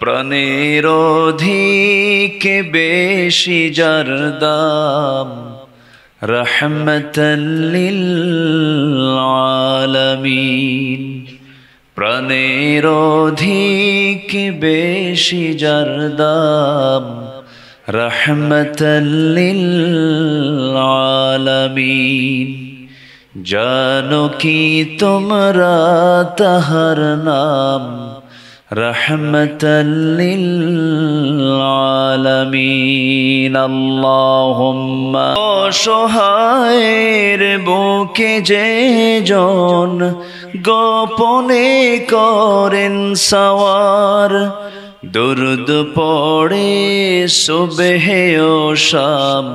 প্রাণের অধিকে বেশি যার দাম, রহমতাল লিল আলামিন। প্রাণের অধিকে বেশি যার দাম, রহমতাল লিল আলামিন। জানো কি তোমরা তাহার নাম, রহমতাল লিল আলামিন। আল্লাহুম্মা অসহায়ের বুকে যে জন গোপনে করেন সওয়ার, দুরুদ পড়ে সুবহে ও শাম,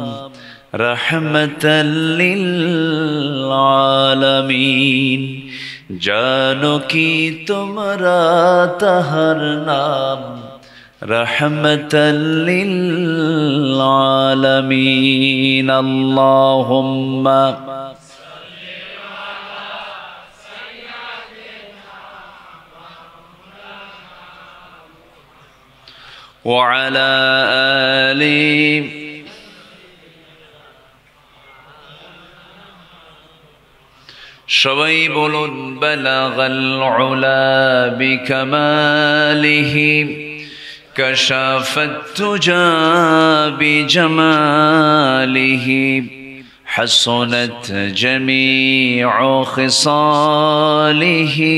রহমতাল লিল আলামিন। জানো কি তোমরা তাহার নাম, রহমতাল লিল আলামিন। আল্লাহুম্মা ওয়া আলা আলি সবাই বলুন বালাগাল উলা বিকামালিহি, কাশাফাত তুজা বিজামালিহি, হাসনাত জামিউ খিসালিহি,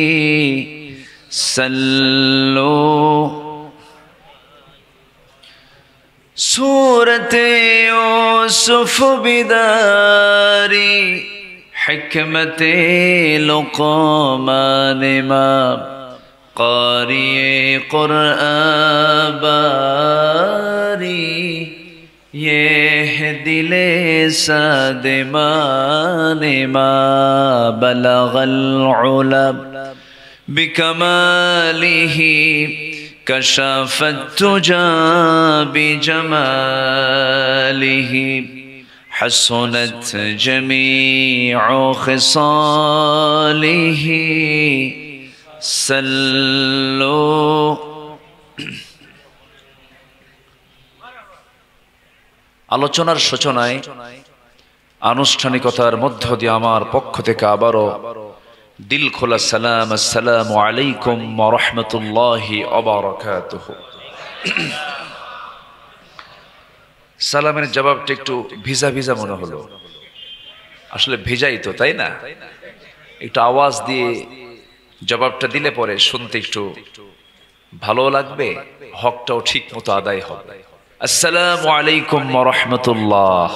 সাল্লু। সূরতে ইউসুফ বিদারি, হিকমতে লুকমান ইমাম, কারিয়ে কুরআন বারি, ইয়ে দিলে সাদমান মা, বালাগাল উলা বিকামালিহি, কাশাফাত তুজা বিজামালিহি, حسنت جميع خصاله، صلوا। আলোচনার সূচনায় আনুষ্ঠানিকতার মধ্য দিয়ে আমার পক্ষ থেকে আবারও দিল খোলা সালাম, আসসালামু আলাইকুম ওয়া রাহমাতুল্লাহি ওয়া বারাকাতুহু। সালামের জবাবটা একটু ভিজা ভিজা মনে হলো, আসলে ভিজাই তো, তাই না? একটু আওয়াজ দিয়ে জবাবটা দিলে পরে শুনতে একটু ভালো লাগবে, হকটাও ঠিক মতো আদায় হবে। আসসালামু আলাইকুম ওয়া রাহমাতুল্লাহ।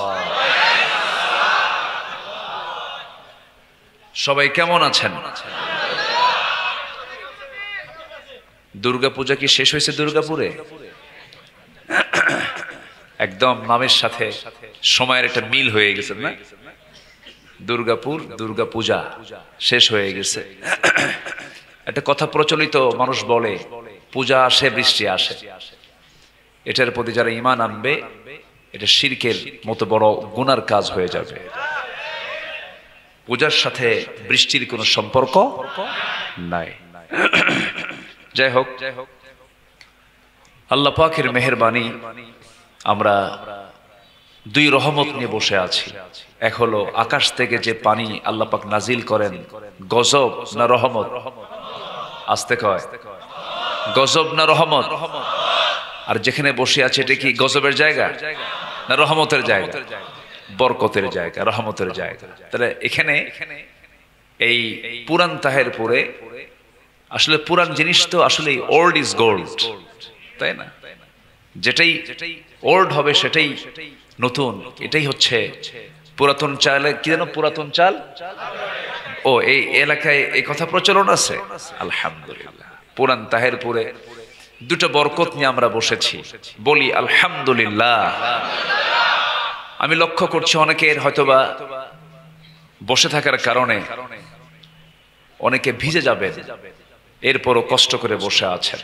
সবাই কেমন আছেন? দুর্গাপূজা কি শেষ হয়েছে দুর্গাপুরে? একদম নামের সাথে সময়ের একটা মিল হয়ে গেছে না? দুর্গাপুর, দুর্গাপূজা শেষ হয়ে গেছে। একটা কথা প্রচলিত, মানুষ বলে পূজা আসে বৃষ্টি আসে। এটার প্রতি যারা ঈমান আনবে, এটা শিরকের মতো বড় গুনার কাজ হয়ে যাবে। পূজার সাথে বৃষ্টির কোনো সম্পর্ক নাই। যাই হোক, আল্লাহ পাকের মেহেরবানি, আমরা দুই রহমত নিয়ে বসে আছি। এক হলো আকাশ থেকে যে পানি আল্লাহ পাক নাজিল করেন, গজব না রহমত? আস্তে কয়, গজব না রহমত? আর যেখানে বসে আছে এটা কি গজবের জায়গা না রহমতের জায়গা? বরকতের জায়গা, রহমতের জায়গা। তাহলে এখানে এই পুরান তাহেরপুরে, আসলে পুরান জিনিস তো আসলে ওল্ড ইজ গোল্ড, তাই না? যেটাই ওল্ড হবে সেটাই নতুন। এটাই হচ্ছে পুরাতন চাল। কি যেন পুরাতন চাল? ও, এই এলাকায় এই কথা প্রচলন আছে। আলহামদুলিল্লাহ, পুরান তাহেরপুরে দুটো বরকত নিয়ে আমরা বসেছি, বলি আলহামদুলিল্লাহ। আমি লক্ষ্য করছি অনেকের হয়তোবা বসে থাকার কারণে অনেকে ভিজে যাবে, এরপরও কষ্ট করে বসে আছেন।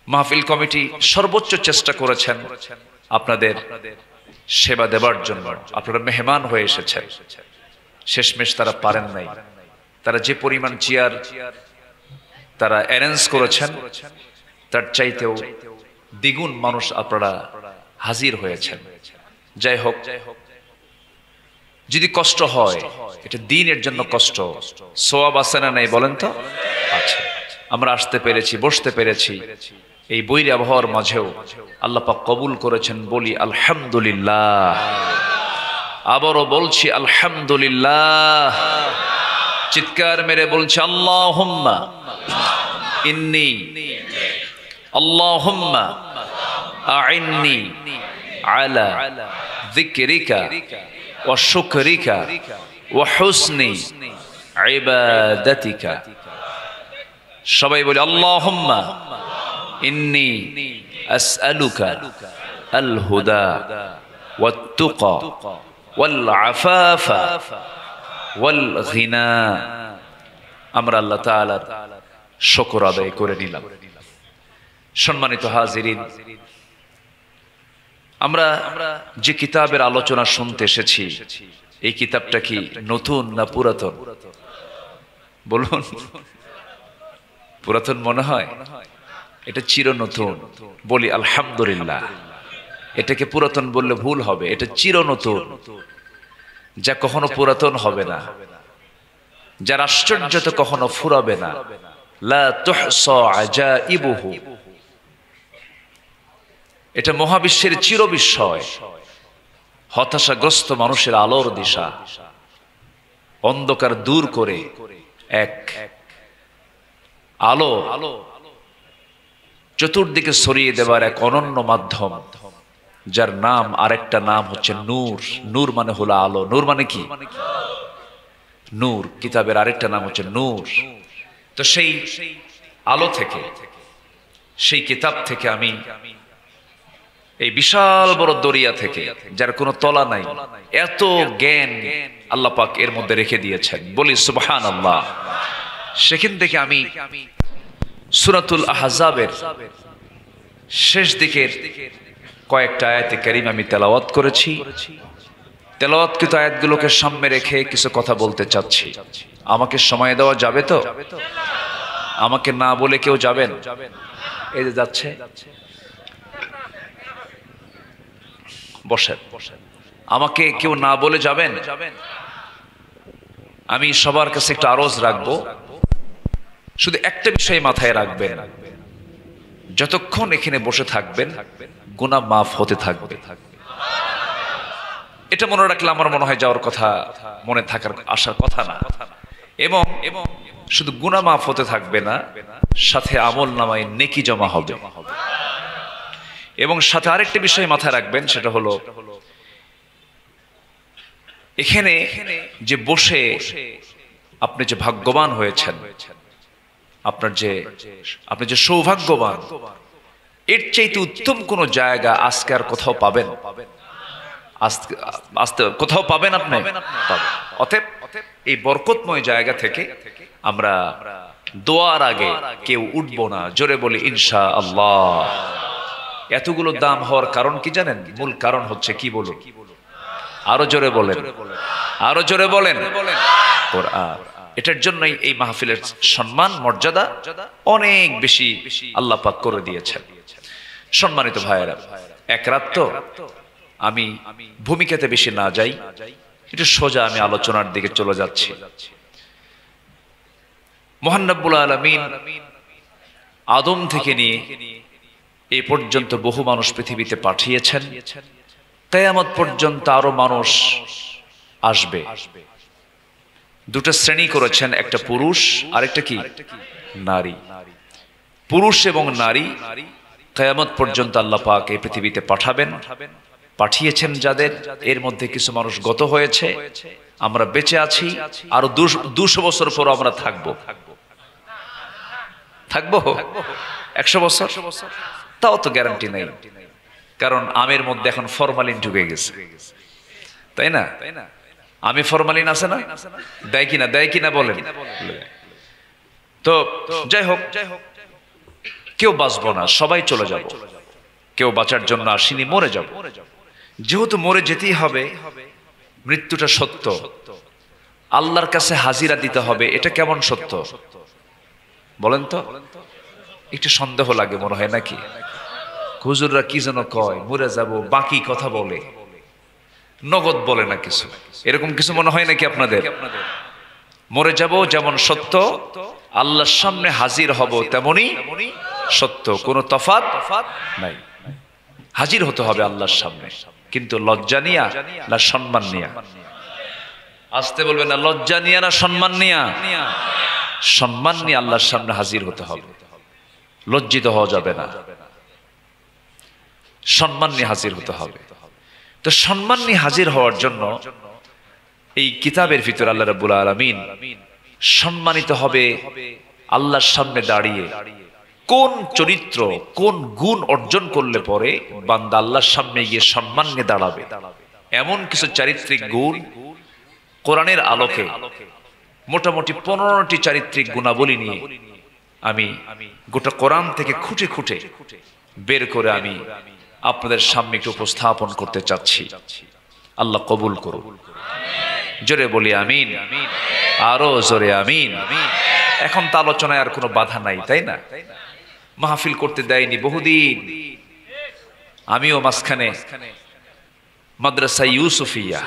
মাহফিল কমিটি সর্বোচ্চ চেষ্টা করেছেন আপনাদের সেবা দেবার জন্য। আপনারা মেহমান হয়ে এসেছেন, শেষমেশ তারা পারেন নাই। তারা যে পরিমাণ চেয়ার তারা অ্যারেঞ্জ করেছেন, তার চাইতেও দ্বিগুণ মানুষ আপনারা হাজির হয়েছেন। যাই হোক, যদি কষ্ট হয় এটা দ্বীনের জন্য কষ্ট, সওয়াব আছে না নাই বলেন তো? আচ্ছা, আমরা আসতে পেরেছি, বসতে পেরেছি, এই বৈরী আবহাওয়ার মাঝেও আল্লাহ পাক কবুল করেছেন, বলি আলহামদুলিল্লাহ। আবারও বলছি আলহামদুলিল্লাহ। চিৎকার মেরে বলছি আল্লাহুম্মা ইন্নী আল্লাহুম্মা আইন্নি আলা যিকরিকা ওয়া শুকরিকা ওয়া হুসনি ইবাদাতিকা। সবাই বলি আল্লাহুম্মা ইন্নী আসআলুকা আল হুদা ওয়াত তুকা ওয়াল আফাফা ওয়াল গিনা। আমরা আল্লাহ তাআলার শুকর আদায় করে নিলাম। সম্মানিত হাজিরিন, আমরা যে কিতাবের আলোচনা শুনতে এসেছি, এই কিতাবটা কি নতুন না পুরাতন? বলুন। পুরাতন মনে হয়? এটা চির নতুন। বলি আলহামদুলিল্লাহ। এটাকে পুরাতন বললে ভুল হবে, এটা চির নতুন, যা কখনো পুরাতন হবে না, যার আশ্চর্যতা কখনো ফুরাবে না। লা তুহসা আজাইবুহু। এটা মহাবিশ্বের চির বিস্ময়, হতাশাগ্রস্ত মানুষের আলোর দিশা, অন্ধকার দূর করে এক আলো চতুর্দিকে ছড়িয়ে দেবার এক অনন্য মাধ্যম, যার নাম আরেকটা নাম হচ্ছে নূর। নূর মানে হলো আলো। নূর মানে কি? নূর। কিতাবের আরেকটা নাম হচ্ছে নূর। তো সেই আলো থেকে, সেই কিতাব থেকে আমি এই বিশাল বড় দরিয়া থেকে, যার কোনো তলা নাই, এত জ্ঞান আল্লাহ পাক এর মধ্যে রেখে দিয়েছেন, বলি সুবহানাল্লাহ। সেখান থেকে আমি সূরাতুল আহজাবের শেষ দিকের কয়েকটা আয়াতে কারীম আমি তেলাওয়াত করেছি। তেলাওয়াতকৃত আয়াতগুলোকে সামনে রেখে কিছু কথা বলতে চাচ্ছি। আমাকে সময় দেওয়া যাবে তো? আমাকে না বলে কেউ যাবেন? এই যে যাচ্ছে, বসেন। আমাকে কেউ না বলে যাবেন? আমি সবার কাছে একটা আরজ রাখবো, শুধু একটা বিষয় মাথায় রাখবেন, যতক্ষণ এখানে বসে থাকবেন গুনাহ মাফ হতে থাকবে। এটা মনে রাখলে আমার মনে হয় যাওয়ার কথা, মনে থাকার আসার কথা না। এবং শুধু গুনাহ মাফ হতে থাকবে না, সাথে আমল নামায় নেকি জমা হবে। এবং সাথে আরেকটা বিষয় মাথায় রাখবেন, সেটা হলো এখানে যে বসে আপনি যে ভাগ্যবান হয়েছেন, আপনি যে সৌভাগ্যবান, এর চাইতে উত্তম কোন জায়গা আজকে আর কোথাও পাবেন? আজকে কোথাও পাবেন আপনি? অতএব এই বরকতময় জায়গা থেকে আমরা দোয়ার আগে কেউ উঠবো না। জোরে বলি ইনশাআল্লাহ। এতগুলো দাম হওয়ার কারণ কি জানেন? মূল কারণ হচ্ছে কি বলুন? আরো জোরে বলেন, আরো জোরে বলেন, কোরআন। এটার জন্যই এই মাহফিলের সম্মান মর্যাদা অনেক বেশি আল্লাহ পাক করে দিয়েছেন। সম্মানিত ভাইয়েরা, এক রাত তো আমি ভূমিকাতে বেশি না যাই, একটু সোজা আমি আলোচনার দিকে চলে যাচ্ছি। মহান রব্বুল আলামিন আদম থেকে নিয়ে এই পর্যন্ত বহু মানুষ পৃথিবীতে পাঠিয়েছেন। কিয়ামত পর্যন্ত আরো মানুষ আসবে। দুটো শ্রেণী করেছেন, একটা পুরুষ আর একটা কি? নারী। পুরুষ এবং নারী কিয়ামত পর্যন্ত আল্লাহ পাক এই পৃথিবীতে পাঠাবেন। পাঠিয়েছেন যাদের, এর মধ্যে কিছু মানুষ গত হয়েছে, আমরা বেঁচে আছি, আরো 200 বছর পর আমরা থাকবো 100 বছর, তাও তো গ্যারান্টি নেই। কারণ আমের মধ্যে এখন ফরমালিন ঢুকে গেছে, তাই না? আমি ফরমালিন আছে না? দেয় কিনা বলেন। তো যাই হোক, কেউ বাঁচবো না, সবাই চলে যাব। কেউ বাঁচার জন্য আসিনি, মরে যাব। যেহেতু মরে যেতেই হবে, মৃত্যুটা সত্য, আল্লাহর কাছে হাজিরা দিতে হবে। এটা কেমন সত্য বলেন তো? একটু সন্দেহ লাগে মনে হয় নাকি? হুজুররা কি যেন কয়, মরে যাব, বাকি কথা বলে, নগদ বলে না কিছু, এরকম কিছু মনে হয় নাকি আপনাদের? মরে যাব যেমন সত্য, আল্লাহর সামনে হাজির হব তেমনি সত্য, কোনো তফাৎ নাই। হাজির হতে হবে আল্লাহর সামনে, কিন্তু লজ্জা নিয়া না সম্মান নিয়া? আসতে বলবে না, লজ্জা নিয়া না সম্মান নিয়া? সম্মান নিয়ে আল্লাহর সামনে হাজির হতে হবে, লজ্জিত হওয়া যাবে না, সম্মান নিয়ে হাজির হতে হবে। তো সম্মান নিয়ে হাজির হওয়ার জন্য এই কিতাবের ভিতর আল্লাহ রাব্বুল আলামিন সম্মানিত হবে আল্লাহর সামনে দাঁড়িয়ে। কোন চরিত্র, কোন গুণ অর্জন করলে পরে বান্দা আল্লাহর সামনে গিয়ে সম্মান নিয়ে দাঁড়াবে, এমন কিছু চারিত্রিক গুণ কোরআনের আলোকে মোটামুটি 15টি চারিত্রিক গুণাবলী নিয়ে আমি গোটা কোরআন থেকে খুঁটে খুঁটে বের করে আমি আপনাদের সামনে একটু উপস্থাপন করতে চাচ্ছি। আল্লাহ কবুল করুন। জোরে বলি আমিন, আরো জোরে আমিন। এখন তো আলোচনায় আর কোনো বাধা নাই, তাই না? মাহফিল করতে দেয়নি বহুদিন। আমিও মাঝখানে মাদ্রাসা ইউসুফিয়া,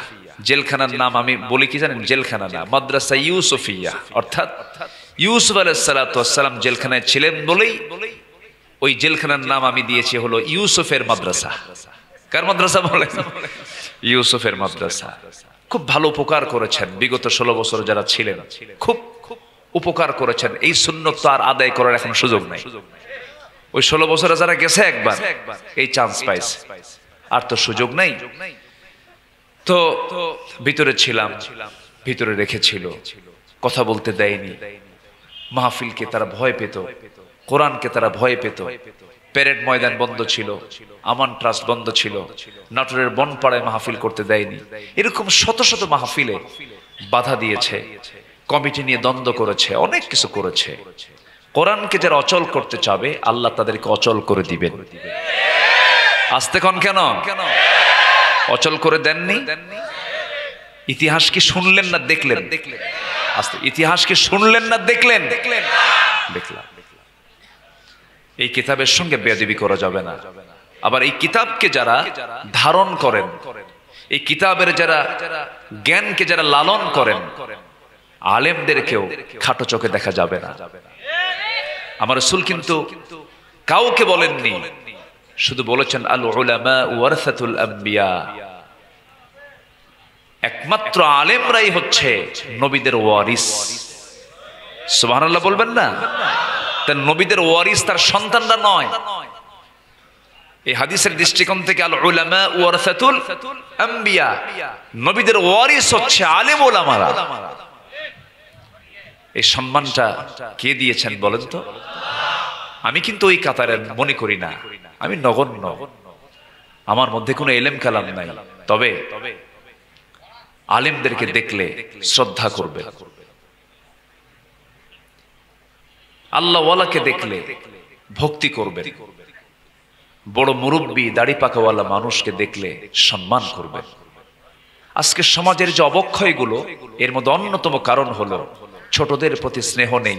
জেলখানার নাম আমি বলি কি জানেন? জেলখানা না, মাদ্রাসা ইউসুফিয়া, অর্থাৎ ইউসুফ আলাইহিস সালাতু ওয়াস সালাম জেলখানায় ছিলেন বলেই ওই জেলখানার নাম আমি দিয়েছি হলো ইউসুফের মাদ্রাসা। কার মাদ্রাসা বলেন? ইউসুফের মাদ্রাসা। খুব ভালো উপকার করেছেন বিগত 16 বছর যারা ছিলেন, খুব উপকার করেছেন। এই সুন্নত তো আর আদায় করার এখন সুযোগ নাই। ওই 16 বছরে যারা গেছে একবার এই চান্স পাইছে, আর তো সুযোগ নাই। তো ভিতরে ছিলাম, ভিতরে রেখেছিল, কথা বলতে দেয়নি। মাহফিলকে তারা ভয় পেত, কোরআনকে তারা ভয় পেত। প্যারেড ময়দান বন্ধ ছিল, আমান ট্রাস্ট বন্ধ ছিল, নাটোরের বনপাড়ায় মাহফিল করতে দেয়নি। এরকম শত শত মাহফিলে বাধা দিয়েছে, কমিটি নিয়ে দ্বন্দ্ব করেছে, অনেক কিছু করেছে। কোরআনকে যারা অচল করতে চাবে আল্লাহ তাদেরকে অচল করে দিবেন। আসতে কন কেন? অচল করে দেননি। ইতিহাস কি শুনলেন না দেখলেন? আস্তে, ইতিহাস কি শুনলেন না দেখলেন? দেখলাম। এই কিতাবের সঙ্গে বেয়াদবি করা যাবে না। আবার এই কিতাবকে যারা ধারণ করেন, এই কিতাবের যারা জ্ঞানকে যারা লালন করেন, আলেমদেরকেও খাটো চোখে দেখা যাবে না। আমার রাসূল কিন্তু কাউকে বলেননি, শুধু বলেছেন আল উলামা ওয়ারাসাতুল আম্বিয়া। একমাত্র আলেমরাই হচ্ছে নবীদের ওয়ারিস। সুবহানাল্লাহ বলবেন না? তার নবীদের ওয়ারিস তার সন্তানরা নয়। এই হাদিসের দৃষ্টিকোণ থেকে আল উলামা ওয়ারাসাতুল আম্বিয়া, নবীদের ওয়ারিস হচ্ছে আলেম ওলামারা। এই সম্মানটা কে দিয়েছেন বলেন তো? আমি কিন্তু ওই কাতারে মনে করি না, আমি নগণ্য, আমার মধ্যে কোনো এলেম কালাম নাই। তবে আলেমদেরকে দেখলে শ্রদ্ধা করবে, আল্লাহওয়ালাকে দেখলে ভক্তি করবে, বড় মুরব্বী দাড়ি পাকাওয়ালা মানুষকে দেখলে সম্মান করবে। আজকে সমাজের যে অবক্ষয়গুলো, এর মধ্যে অন্যতম কারণ হলো ছোটদের প্রতি স্নেহ নেই,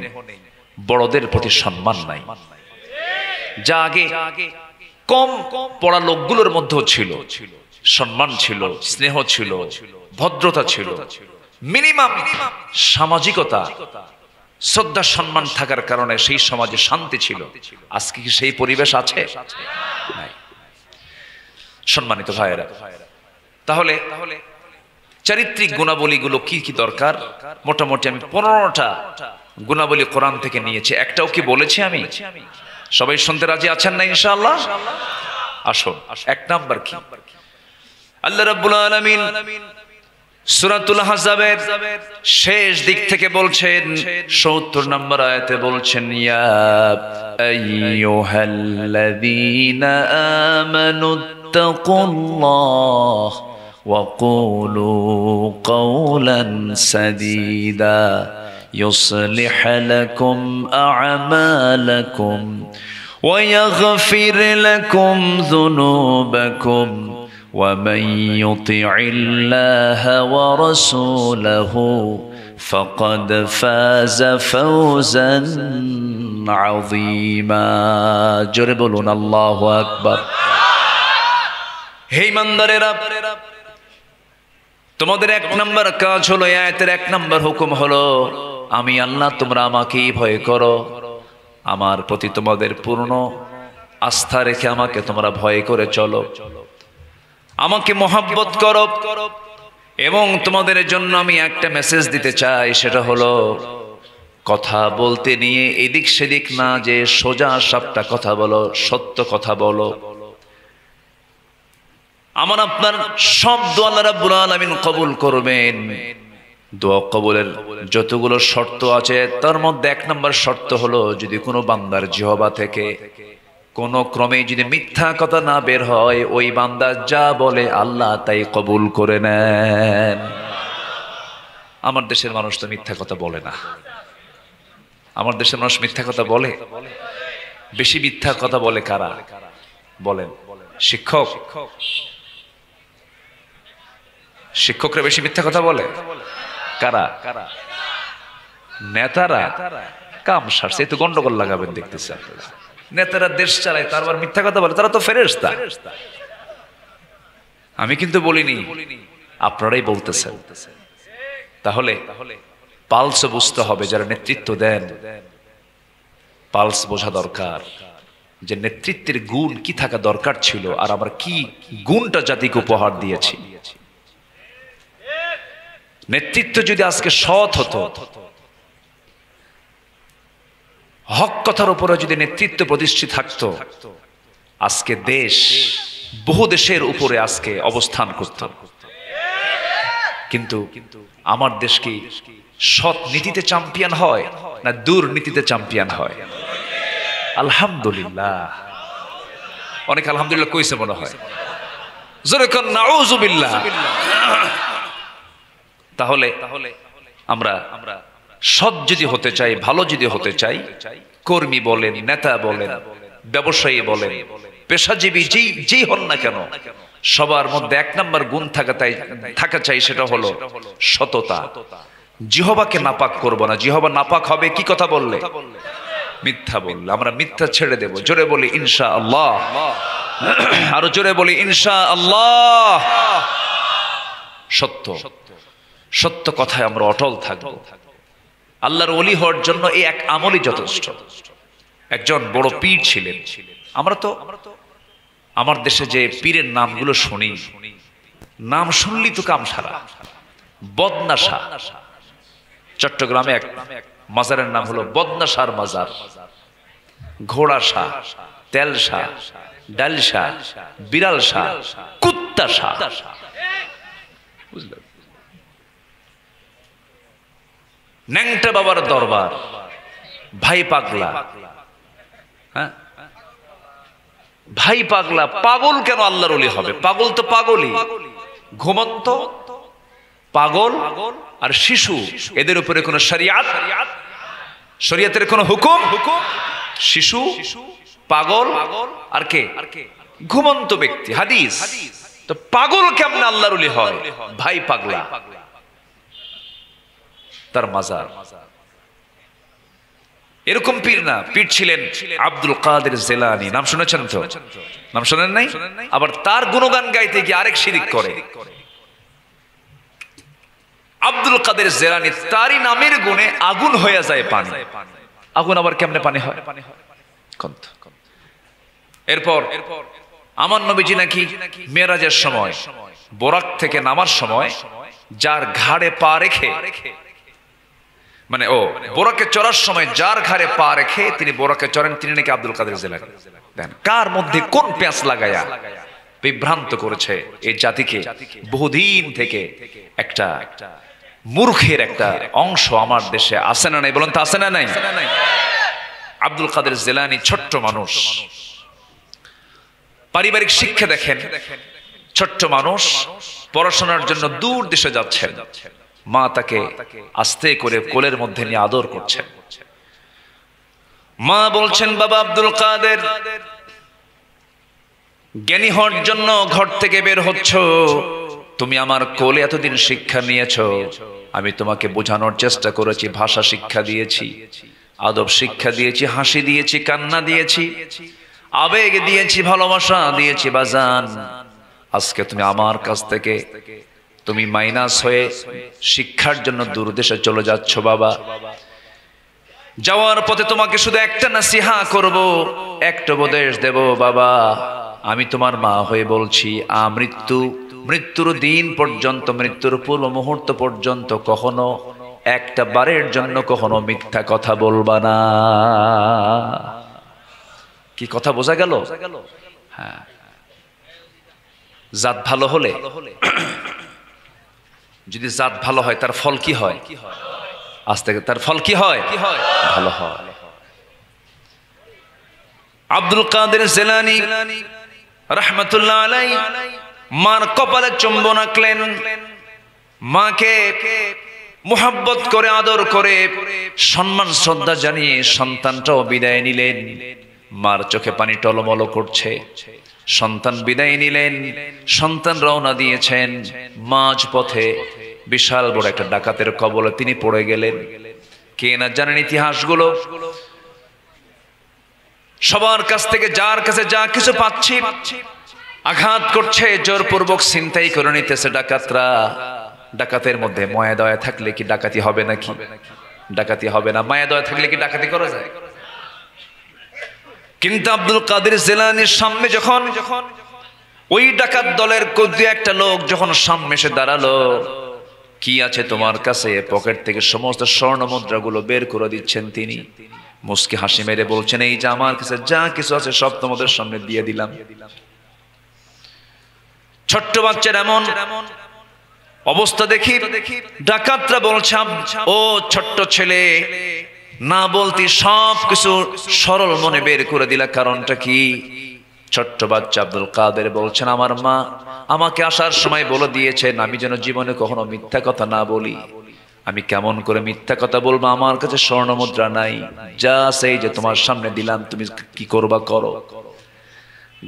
বড়দের প্রতি সম্মান নাই। যা আগে কম পড়া লোকগুলোর মধ্যেও ছিল, সম্মান ছিল, স্নেহ ছিল, ভদ্রতা ছিল, মিনিমাম সামাজিকতা, শ্রদ্ধা সম্মান থাকার কারণে সেই সমাজে শান্তি ছিল। আজকে কি সেই পরিবেশ আছে? নাই। সম্মানিত ভাইয়েরা, তাহলে চারিত্রিক গুণাবলীগুলো কি কি দরকার? মোটামুটি আমি 15টা গুণাবলী কোরআন থেকে নিয়েছি। একটাও কি বলেছি আমি? সবাই শুনতে রাজি আছেন না ইনশাআল্লাহ? আসুন, এক নাম্বার কি? আল্লাহ রাব্বুল আলামিন সূরাতুল আহজাবের শেষ দিক থেকে বলছেন, ৭০ নম্বর আয়াতে বলছেন, ইয়া আইয়ুহাল্লাযীনা আমানুত্তাকুল্লাহ ওয়া কুলু কাওলান সাদীদা ইউসলিহ লাকুম আ'মালাকুম ওয়া ইয়াগফির লাকুম যুনুবাকুম ومن يطع الله ورسوله فقد فاز فوزا আযীমা। জোরে বলুন আল্লাহু আকবার। হে ঈমানদারেরা, তোমাদের এক নম্বর কাজ হলো, আয়াতের এক নম্বর হুকুম হলো, আমি আল্লাহ, তোমরা আমাকেই ভয় করো। আমার প্রতি তোমাদের পূর্ণ আস্থা রেখে আমাকে তোমরা ভয় করে চলো, আমাকে মহব্বত করো। এবং তোমাদের জন্য আমি একটা মেসেজ দিতে চাই, সেটা হলো কথা বলতে নিয়ে এদিক সেদিক না, যে সোজা সাপটা কথা বলো, সত্য কথা বলো। আমার আপনার সব দোয়া আল্লাহ রাব্বুল আলামিন কবুল করবেন। দোয়া কবুলের যতগুলো শর্ত আছে তার মধ্যে এক নম্বর শর্ত হলো, যদি কোনো বান্দার জিহবা থেকে কোনো ক্রমে যদি মিথ্যা কথা না বের হয়, ওই বান্দা যা বলে আল্লাহ তাই কবুল করে নেন। আমার দেশের মানুষ তো মিথ্যা কথা বলে না। আমার দেশের মানুষ মিথ্যা কথা বলে? বেশি মিথ্যা কথা বলে কারা বলেন? শিক্ষক, শিক্ষকরা বেশি মিথ্যা কথা বলে। কারা? নেতারা। কাম সারছে, এই তো গন্ডগোল লাগাবেন দেখতেছে আপনারা। নেতারা দেশ চালায়, তারপর মিথ্যা কথা বলে, তারা তো ফেরেশতা। আমি কিন্তু বলিনি, আপনারাই বলতেছেন। তাহলে পালস বুঝতে হবে, যারা নেতৃত্ব দেন পালস বোঝা দরকার, যে নেতৃত্বের গুণ কি থাকা দরকার ছিল, আর আমরা কি গুণটা জাতিকে উপহার দিয়েছি। নেতৃত্ব যদি আজকে সৎ হতো, হক কথার উপরে যদি নেতৃত্ব প্রতিষ্ঠিত থাকতো, আজকে দেশ বহু দেশের উপরে আজকে অবস্থান করত। কিন্তু আমার দেশ কি সৎ নীতিতে চ্যাম্পিয়ন হয় না দুর্নীতিতে চ্যাম্পিয়ন হয়? আলহামদুলিল্লাহ। অনেক আলহামদুলিল্লাহ কইছে মনে হয়, জোরে কোন নাউযুবিল্লাহ। তাহলে আমরা সৎ যদি হতে চাই, ভালো যদি হতে চাই, কর্মী বলেন, নেতা বলেন, ব্যবসায়ী বলেন, পেশাজীবী যেই হন না কেন, সবার মধ্যে এক নম্বর গুণ থাকা চাই, সেটা হলো সততা। জিহবাকে নাপাক করব না। জিহবা নাপাক হবে কি কথা বললে? মিথ্যা বললে। আমরা মিথ্যা ছেড়ে দেব। জোরে বলি ইনশাআল্লাহ। আরো জোরে বলি ইনশাআল্লাহ। সত্য সত্য কথায় আমরা অটল থাকব। আল্লাহর ওলি হওয়ার জন্য এই এক আমলই যথেষ্ট। একজন বড় পীর ছিলেন। আমরা তো আমার দেশে যে পীরের নামগুলো শুনি, নাম শুনলি তো কাম সারা। বদনা শাহ, চট্টগ্রামে এক মাজারের নাম হলো বদনা শাহর মাজার। ঘোড়া শাহ, তেল শাহ, ডাল শাহ, বিড়াল শাহ, কুত্তা শাহ। বুঝলেন? ন্যাংটা বাবার দরবার, ভাই পাগলা। হ্যাঁ, ভাই পাগলা। পাগল কেন আল্লাহর ওলি হবে? পাগল তো পাগলই। ঘুমন্ত, পাগল আর শিশু, এদের উপরে কোন শরিয়াত, শরিয়াতের কোন হুকুম? শিশু, পাগল আর কে? ঘুমন্ত ব্যক্তি। হাদিস। তো পাগল কেমন আল্লাহর ওলি হয়? ভাই পাগলা, তার মাজার। এরকম পীর না, পীর ছিলেন আব্দুল কাদের জিলানী। নাম শুনেছেন তো? নাম শুনেন নাই? আবার তার গুণগান গাইতে গিয়ে আরেক শিরিক করে। আব্দুল কাদের জিলানী, তারই নামের গুণে আগুন হয়ে যায় পানি। আগুন আবার কেমনে পানি হয়? এরপর আমার নবীজি নাকি মেরাজের সময়, বোরাক থেকে নামার সময়, যার ঘাড়ে পা রেখে, মানে বোরাকে চড়ার সময় যার ঘাড়ে পা রেখে তিনি বোরাকে চড়েন, তিনি নাকি আব্দুল কাদের জিলানী। দেন কার মধ্যে কোন পেঁচ লাগায়া বিভ্রান্ত করেছে এই জাতিকে। বহুদিন থেকে একটা মূর্খের একটা অংশ আমার দেশে আছে না নাই? বলেন তো আছে না নাই? আব্দুল কাদের জিলানী ছোট্ট মানুষ, পারিবারিক শিক্ষা দেখেন, ছোট্ট মানুষ পড়াশোনার জন্য দূর দেশে যাচ্ছেন। মা তাকে আস্তে করে কোলের মধ্যে নিয়ে আদর করছেন। মা বলছেন, বাবা আব্দুল কাদের, জ্ঞানী হওয়ার জন্য ঘর থেকে বের হচ্ছ, তুমি আমার কোলে এতদিন শিক্ষা নিয়েছ, আমি তোমাকে বোঝানোর চেষ্টা করেছি, ভাষা শিক্ষা দিয়েছি, আদব শিক্ষা দিয়েছি, হাসি দিয়েছি, কান্না দিয়েছি, আবেগ দিয়েছি, ভালোবাসা দিয়েছি। বাজান, আজকে তুমি আমার কাছ থেকে তুমি মাইনাস হয়ে শিক্ষার জন্য দূর দেশে চলে যাচ্ছ বাবা। যাওয়ার পথে তোমাকে শুধু একটা নাসিহা করব, একটা উপদেশ দেব বাবা। আমি তোমার মা হয়ে বলছি, মৃত্যুর দিন পর্যন্ত, মৃত্যুর পূর্ব মুহূর্ত পর্যন্ত কখনো একটা বারের জন্য কখনো মিথ্যা কথা বলবা না। কি কথা বোঝা গেল? হ্যাঁ, জাত ভালো হলে, যদি জাত ভালো হয় তার ফল কি হয়? আজ থেকে তার ফল কি হয়? ভালো হয়। আব্দুল কাদের জিলানী রাহমাতুল্লাহ আলাইহি মার কপালে চুম্বন আঁকলেন, মাকে মুহাব্বত করে, আদর করে, সম্মান শ্রদ্ধা জানিয়ে সন্তানটাও বিদায় নিলেন। মার চোখে পানি টলমল করছে, সন্তান বিদায় নিলেন, সন্তান রওনা দিয়েছেন। মাঝ পথে বিশাল বড় একটা ডাকাতের কবলে তিনি পড়ে গেলেন। কে না জানেন ইতিহাসগুলো? সবার কাছ থেকে, যার কাছে যা কিছু পাচ্ছি, আঘাত করছে, জোরপূর্বক ছিনতাই করে নিতেছে ডাকাতরা। ডাকাতের মধ্যে মায়া দয়া থাকলে কি ডাকাতি হবে নাকি? ডাকাতি হবে না। মায়া দয়া থাকলে কি ডাকাতি করা যায়? কিন্তু আব্দুল কাদের জিলানীর সামনে যখন ওই ডাকাত দলের দু একটা লোক যখন সামনে এসে দাঁড়ালো, কি আছে তোমার কাছে? পকেট থেকে সমস্ত স্বর্ণ মুদ্রাগুলো বের করে দিচ্ছেন তিনি। মুস্কি হাসি মেরে বলছেন, এই যে আমার কাছে যা কিছু আছে সব তোমাদের সামনে দিয়ে দিলাম। ছোট্ট বাচ্চার এমন অবস্থা দেখি ডাকাতরা বলছে, ও ছোট্ট ছেলে, না বলতি সব কিছু সরল মনে বের করে দিলা, কারণটা কি? ছোট্ট বাচ্চা আব্দুল কাদের বলছেন, আমার মা আমাকে আসার সময় বলে দিয়েছেন আমি যেন জীবনে কখনো মিথ্যা কথা না বলি। আমি কেমন করে মিথ্যা কথা বলবো? আমার কাছে স্বর্ণ মুদ্রা নাই, যা সেই যে তোমার সামনে দিলাম, তুমি কি করবা করো।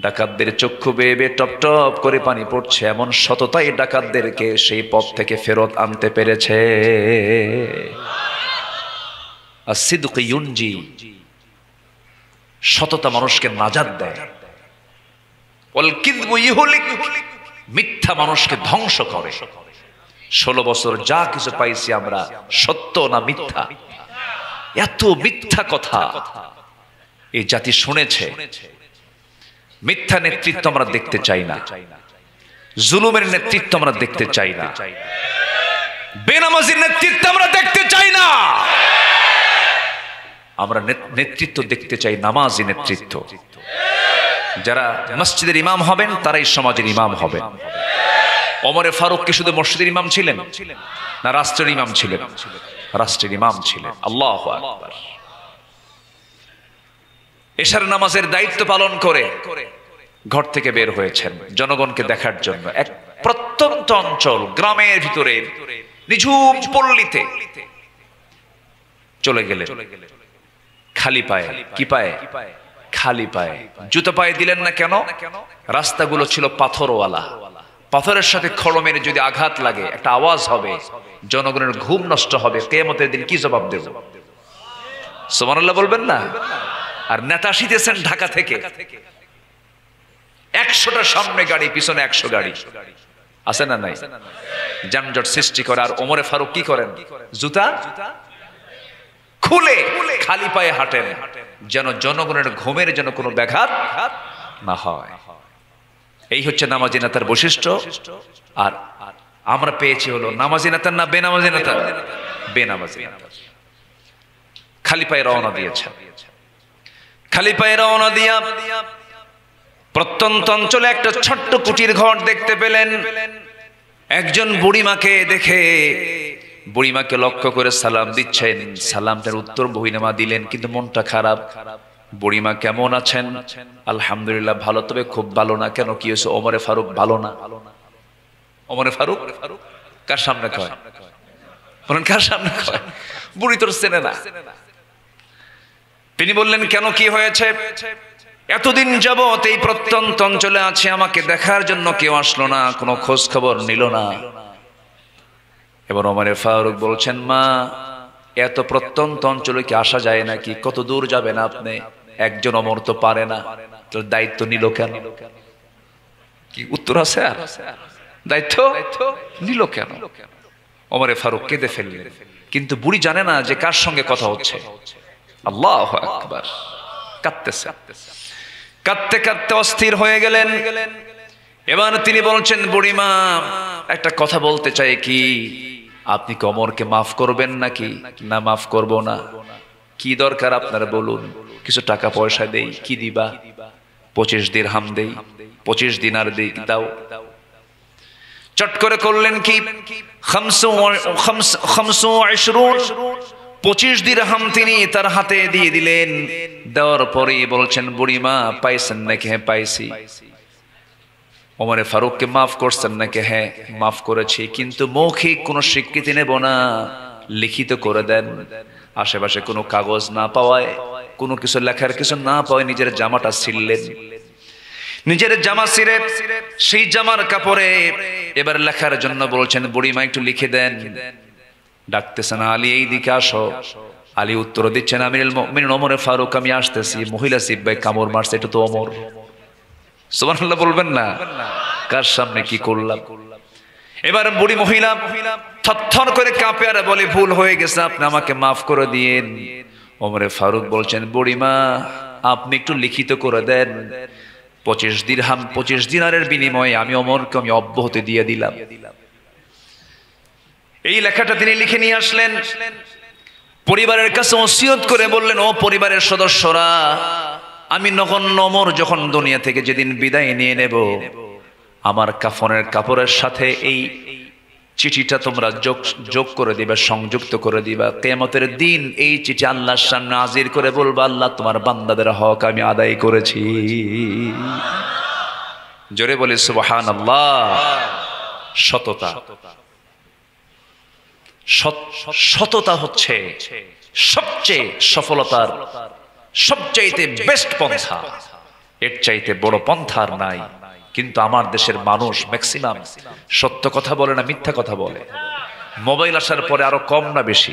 ডাকাতদের চক্ষু বেয়ে বেয়ে টপ টপ করে পানি পড়ছে। এমন সততাই ডাকাতদেরকে সেই পথ থেকে ফেরত আনতে পেরেছে। as-sidqu yunji, সততা মানুষকে নাজাত দেয়। ওয়াল কিযবু ইহলিক, মিথ্যা মানুষকে ধ্বংস করে। 16 বছর যা কিছু পাইছি আমরা, সত্য না মিথ্যা, এত মিথ্যা কথা এই জাতি শুনেছে। মিথ্যা নেতৃত্ব আমরা দেখতে চাই না, জুলুমের নেতৃত্ব আমরা দেখতে চাই না, বেনামাজির নেতৃত্ব আমরা দেখতে চাই না। আমরা নেতৃত্ব দেখতে চাই নামাজি নেতৃত্ব। যারা মসজিদের ইমাম হবেন তারাই সমাজের ইমাম হবেন। ওমরে ফারুক কি শুধু মসজিদের ইমাম ছিলেন না রাষ্ট্রের ইমাম ছিলেন? রাষ্ট্রের ইমাম ছিলেন। আল্লাহু আকবার। এশার নামাজের দায়িত্ব পালন করে ঘর থেকে বের হয়েছেন জনগণকে দেখার জন্য। এক প্রত্যন্ত অঞ্চল, গ্রামের ভিতরে নিঝুম পল্লীতে চলে গেলেন খালি পায়ে। কি পায়ে? খালি পায়ে। জুতো পায়ে দিলেন না কেন? রাস্তাগুলো ছিল পাথরওয়ালা। পাথরের সাথে খড়মের যদি আঘাত লাগে একটা আওয়াজ হবে, জনগণের ঘুম নষ্ট হবে। কিয়ামতের দিন কি জবাব দেব? সুবহানাল্লাহ বলবেন না? আর নেতা আসিতেছেন ঢাকা থেকে, 100টা সামনে গাড়ি, পিছনে 100 গাড়ি, আছে না নাই? যানজট সৃষ্টি করে। আর ওমরে ফারুক কি করেন? জুতা খুলে খালি পায়ে হাঁটেন, যেন জনগণের ঘুমের যেন কোনো ব্যাঘাত না হয়। এই হচ্ছে নামাজি নেতার বৈশিষ্ট্য। আর আমরা পেয়েছি হলো নামাজি নেতার না বেনামাজি নেতা? বেনামাজি নেতা। খালি পায়ে রওনা দিয়েছেন। খালি পায়ে রওনা দিয়া প্রত্যন্ত অঞ্চলে একটা ছোট্ট কুটির ঘর দেখতে পেলেন। একজন বুড়িমাকে দেখে বুড়িমাকে লক্ষ্য করে সালাম দিচ্ছেন। সালামটার উত্তর বহিনামা দিলেন, কিন্তু মনটা খারাপ। বুড়িমা কেমন আছেন? আলহামদুলিল্লাহ ভালো, তবে খুব ভালো না। কেন, কি হয়েছে? ওমরে ফারুক ভালো না। ওমরে ফারুক কার সামনে কয়? বলেন কার সামনে কয়? বুড়ি তোর চেনে না। তিনি বললেন, কেন, কি হয়েছে? এতদিন যাবত এই প্রত্যন্ত অঞ্চলে আছে, আমাকে দেখার জন্য কেউ আসলো না, কোনো খোঁজ খবর নিল না। এবার ওমরে ফারুক বলছেন, মা এত প্রত্যন্ত অঞ্চলে কি আসা যায় নাকি? কত দূর যাবেন আপনি? একজন ওমর তো পারে না, তো দায়িত্ব নিল কেন? কি উত্তর আছে? আর দায়িত্ব নিল কেন? ওমরে ফারুক কেঁদে ফেললেন, কিন্তু বুড়ি জানে না যে কার সঙ্গে কথা হচ্ছে। আল্লাহু আকবার। কাঁদতেছে, কাঁদতে কাঁদতে অস্থির হয়ে গেলেন। এবার তিনি বলছেন, বুড়িমা একটা কথা বলতে চাই, কি আপনি কি ওমরকে মাফ করবেন নাকি? না, মাফ করব না। কি দরকার আপনার বলুন, কিছু টাকা পয়সা দেই। কি দিবা? 25 দিরহাম দেই, 25 দিনার দেই, দাও। চট করে করলেন কি, 25 দিরহাম তিনি তার হাতে দিয়ে দিলেন। দেওয়ার পরেই বলছেন, বুড়িমা পাইছেন নাকি? হ্যাঁ পাইছি। ওমরে ফারুককে মাফ করছেন নাকি? হ্যাঁ মাফ করেছি, কিন্তু মৌখিক কোনো স্বীকৃতি নেব না, লিখিত করে দেন। আশেপাশে কোনো কাগজ না পাওয়ায়, কোনো কিছু লেখার কিছু না পাওয়ায় নিজের জামাটা ছিঁড়লেন। নিজের জামা ছিঁড়ে সেই জামার কাপড়ে এবার লেখার জন্য বলছেন, বুড়িমা একটু লিখে দেন। ডাকতেছেন, আলী এই দিকে আসো। আলী উত্তর দিচ্ছেন, আমিরুল মুমিনিন ওমরে ফারুক, আমি আসতেছি। মহিলা সিপাই কামড় মারছে, এটা তো ওমর। সুবহানাল্লাহ বলবেন না? কার সামনে কি করলাম? এবার বুড়ি মহিলা থরথর করে কাঁপে আর বলে, ভুল হয়ে গেছে, আপনি আমাকে মাফ করে দিয়েন। ওমরে ফারুক বলছেন, বুড়িমা আপনি একটু লিখিত করে দেন। 25 দিরহাম 25 দিনারের বিনিময়ে আমি ওমরকে আমি অব্যাহতি দিয়ে দিলাম। এই লেখাটা তিনি লিখে নিয়ে আসলেন, পরিবারের কাছে ওসিয়ত করে বললেন, ও পরিবারের সদস্যরা, আমি নগণ্য ওমর যখন দুনিয়া থেকে যেদিন বিদায় নিয়ে নেব, আমার কাফনের কাপড়ের সাথে এই চিঠিটা তোমরা যোগ করে দিবা, সংযুক্ত করে দিবা। কিয়ামতের দিন এই চিঠি আল্লাহর সামনে হাজির করে বলবা, আল্লাহ তোমার বান্দাদের হক আমি আদায় করেছি। জোরে বলে সুবহানাল্লাহ। সততা, সততা হচ্ছে সবচেয়ে সফলতার সবচাইতে বেস্ট পন্থা। এর চাইতে বড় পন্থা আর নাই। কিন্তু আমার দেশের মানুষ ম্যাক্সিমাম সত্য কথা বলে না, মিথ্যা কথা বলে। মোবাইল আসার পরে আরো কম না বেশি?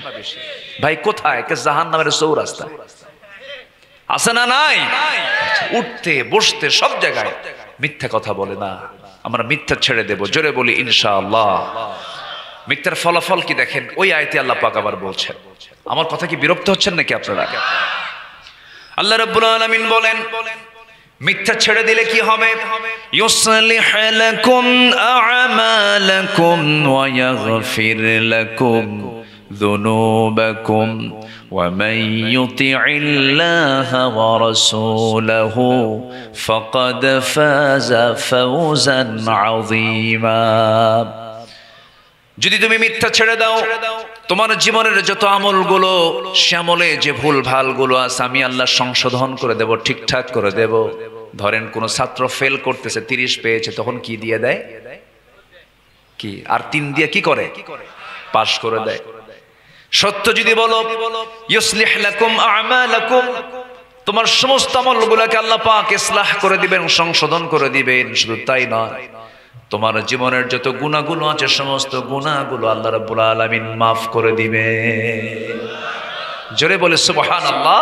ভাই কোথায়? জাহান্নামের চৌরাস্তা আছে না নাই? উঠতে বসতে সব জায়গায় মিথ্যা কথা বলে না। আমরা মিথ্যা ছেড়ে দেব, জোরে বলি ইনশাআল্লাহ। মিথ্যার ফলাফল কি দেখেন, ওই আয়াতে আল্লাহ পাক আবার বলছেন। আমার কথা কি বিরক্ত হচ্ছেন নাকি আপনারা? আল্লাহ রাব্বুল আলামিন বলেন, মিথ্যা ছেড়ে দিলে কি হবে? ইউসলিহ লাকুম আ'মালাকুম ওয়া ইয়াগফির লাকুম যুনুবাকুম ওয়া মান ইউতি'ইল্লাহা ওয়া রাসূলাহু ফাকাদ ফাযা ফাওজান আযীমা। যদি তুমি মিথ্যা ছেড়ে দাও, তোমার জীবনের যত আমলগুলো, শ্যামলে যে ভুল ভালগুলো আছে, আমি আল্লাহ সংশোধন করে দেব, ঠিকঠাক করে দেব। ধরেন কোন ছাত্র ফেল করতেছে, 30 পেয়েছে, তখন কি দিয়ে দেয়? কি আর 3 দিয়ে কি করে? পাস করে দেয়। সত্য যদি বলো, ইউসলিহ লাকুম আ'মালাকুম, তোমার সমস্ত আমলগুলোকে আল্লাহ পাক ইসলাহ করে দিবেন, সংশোধন করে দিবেন। শুধু তাই নয়, তোমার জীবনের যত গুনাহগুলো আছে, সমস্ত গুনাহগুলো আল্লাহ রাব্বুল আলামিন মাফ করে দিবেন। জোরে বলে সুবহানাল্লাহ।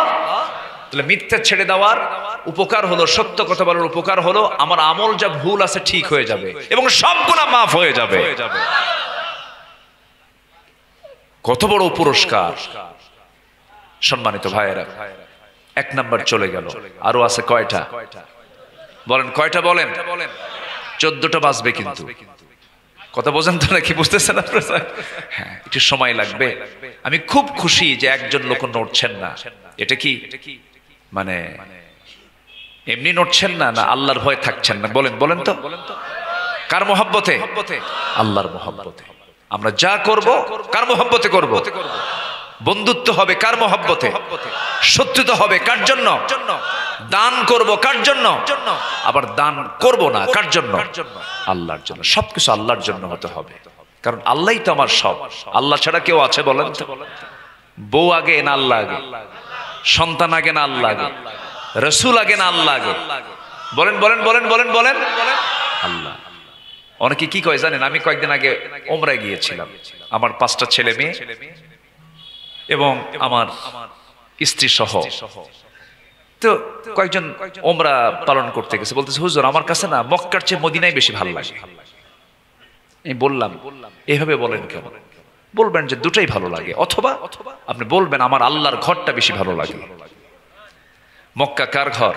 তাহলে মিথ্যা ছেড়ে দেওয়ার উপকার হলো, সত্য কথা বলার উপকার হলো, আমার আমল যা ভুল আছে ঠিক হয়ে যাবে এবং সব গুনাহ মাফ হয়ে যাবে। কত বড় পুরস্কার! সম্মানিত ভাইয়েরা, 1 নাম্বার চলে গেল। আরো আছে কয়টা? বলেন কয়টা? বলেন। 14টা বাজবে, কিন্তু কথা বোঝেন তো নাকি? বুঝতেছেন আপনারা? হ্যাঁ, একটু সময় লাগবে। আমি খুব খুশি যে একজন লোক নড়ছেন না। এটা কি মানে এমনি নড়ছেন না, না আল্লাহর ভয় থাকছেন না? বলেন বলেন তো, কার মহব্বতে? আল্লাহর মহব্বতে। আমরা যা করব কার মহব্বতে করব? বন্ধুত্ব হবে কার মহব্বতে? শত্রুতা হবে কার জন্য? দান করব কার জন্য? আবার দান করব না কার জন্য? আল্লাহর জন্য। সবকিছু আল্লাহর জন্য হতে হবে, কারণ আল্লাহই তো আমার সব। আল্লাহ ছাড়া কেউ আছে বলেন তো? বউ আগে না আল্লাহ আগে? সন্তান আগে না আল্লাহ আগে? রাসূল আগে না আল্লাহ আগে? বলেন বলেন বলেন বলেন বলেন। আল্লাহ। অনেকে কি কয় জানেন? আমি কয়েকদিন আগে ওমরায় গিয়েছিলাম, আমার 5টা ছেলে মেয়ে, এবং আমার স্ত্রী সহ। তো কয়েকজন ওমরা পালন করতে গেছে, বলতেছে হুজুর আমার কাছে না মক্কার চেয়ে মদিনায় বেশি ভালো লাগে। আমি বললাম এইভাবে বলেন কেন? বলবেন যে দুটাই ভালো লাগে, অথবা আপনি বলবেন আমার আল্লাহর ঘরটা বেশি ভালো লাগে। মক্কা কার ঘর?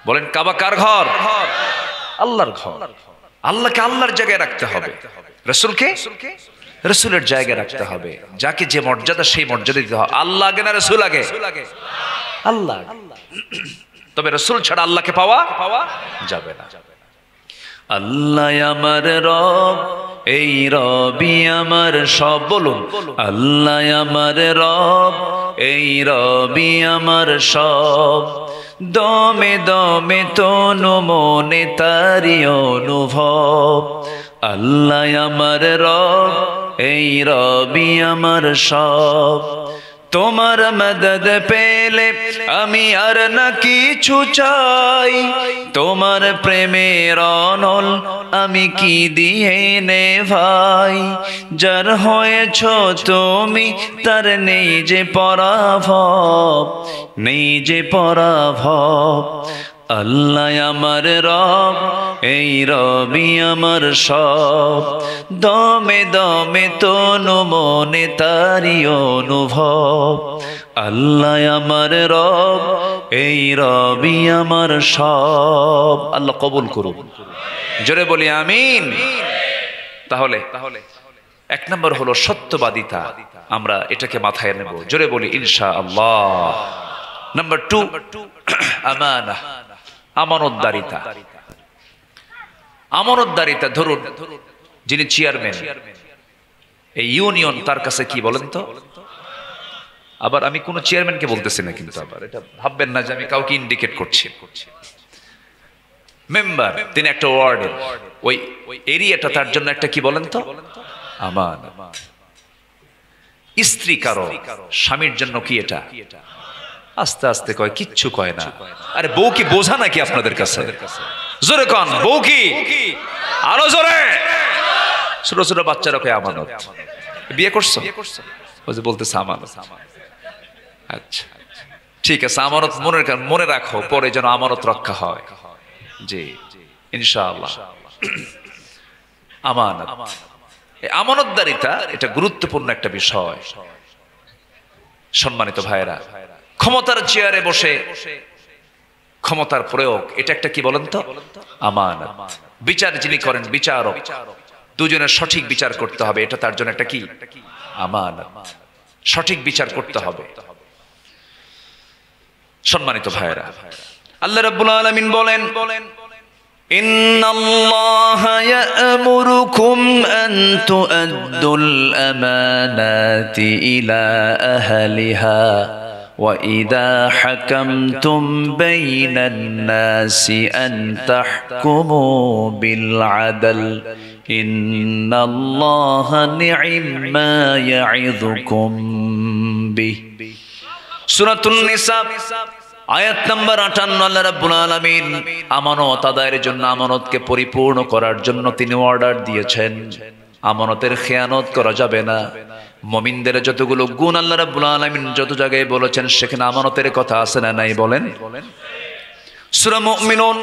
বলেন কাবা কার ঘর? আল্লাহর ঘর। আল্লাহকে আল্লাহর জায়গায় রাখতে হবে, রাসূলকে রাসূলের জায়গায় রাখতে হবে। যাকে যে মর্যাদা সেই মর্যাদা দিতে হবে। আল্লাহ আগে না রাসূল আগে? আল্লাহ। তবে রাসূল ছাড়া আল্লাহকে পাওয়া যাবে না। আল্লাহ আমার রব, এই রবি আমার সব। বলুন আল্লাহ আমার রব, এই রবি আমার সব। দমে দমে তনু মনে তারি অনুভব। আল্লাহ আমার রব, এই রবি আমার সব। তোমার মদদ পেলে আমি আর না কিছু চাই, তোমার প্রেমের অনল আমি কি দিয়ে নে ভাই। যার হয়েছ তুমি তার নেই যে পরাভব, নেই যে পরাভব। আল্লাহ আমার রব, এই রবি আমার সব। দমে দমে তনু মনে তারি অনুভব। আল্লাহ আমার রব, এই রবি আমার সব। আল্লাহ কবুল করুন, জোরে বলি আমিন। তাহলে এক নম্বর হলো সত্যবাদিতা, আমরা এটাকে মাথায় নেব, জোরে বলি ইনশাআল্লাহ। নাম্বার 2 আমানা, আমানতদারিতা। আমানতদারিতা, ধরুন যিনি চেয়ারম্যান এই ইউনিয়ন, তার কাছে কি বলেন তো? আবার আমি কোন চেয়ারম্যানকে বলতেছি না, কিন্তু আবার এটা ভাববেন না যে আমি কাউকে ইন্ডিকেট করছি। মেম্বার, তিনি একটা ওয়ার্ডের, ওই এরিয়াটা তার জন্য একটা কি বলেন তো? আমানত। স্ত্রী কারো স্বামীর জন্য কি এটা? আস্তে আস্তে কয়, কিচ্ছু কয় না। আরে বউ কি বোঝা নাকি আপনাদের কাছে? জোরে কন, বউ কি? আরো জোরে। ছোট ছোট বাচ্চারা কয় আমানত। বিয়ে করছো? বলতেছে আমানত। আচ্ছা ঠিক আছে, আমানত মনে রাখো, পরে যেন আমানত রক্ষা হয়। জি ইনশাআল্লাহ। আমানত, আমানতদারিতা, এটা গুরুত্বপূর্ণ একটা বিষয়। সম্মানিত ভাইরা, ক্ষমতার চেয়ারে বসে ক্ষমতার প্রয়োগ, এটা একটা কি বলেন তো? আমানত। বিচার যিনি করেন, বিচারক, দুজনের সঠিক বিচার করতে হবে, এটা তার জন্য একটা কি? আমানত। সঠিক বিচার করতে হবে। সম্মানিত ভাইরা, আল্লাহ রাব্বুল আলামিন বলেন, ইন্নাল্লাহা ইয়া'মুরুকুম আন তু'আদ্দুল আমানাতি ইলা আহলিহা ওয়া ইযা হাকামতুম বাইনান নাসি আন তাহকুমু বিল আদল ইন্নাল্লাহা নি'মা ইয়া'ইযুকুম বিহি। সূরাতুন নিসা আয়াত নাম্বার 58। আল্লাহ রাব্বুল আলামিন আমানত আদায়ের জন্য, আমানতকে পরিপূর্ণ করার জন্য তিনি অর্ডার দিয়েছেন। আমানতের খেয়ানত করা যাবে না। মুমিনদের যতগুলো গুণ আল্লাহ রাব্বুল আলামিন যত জায়গায় বলেছেন, সেখানে আমানতের কথা আছে না নাই বলেন? সূরা মুমিনুন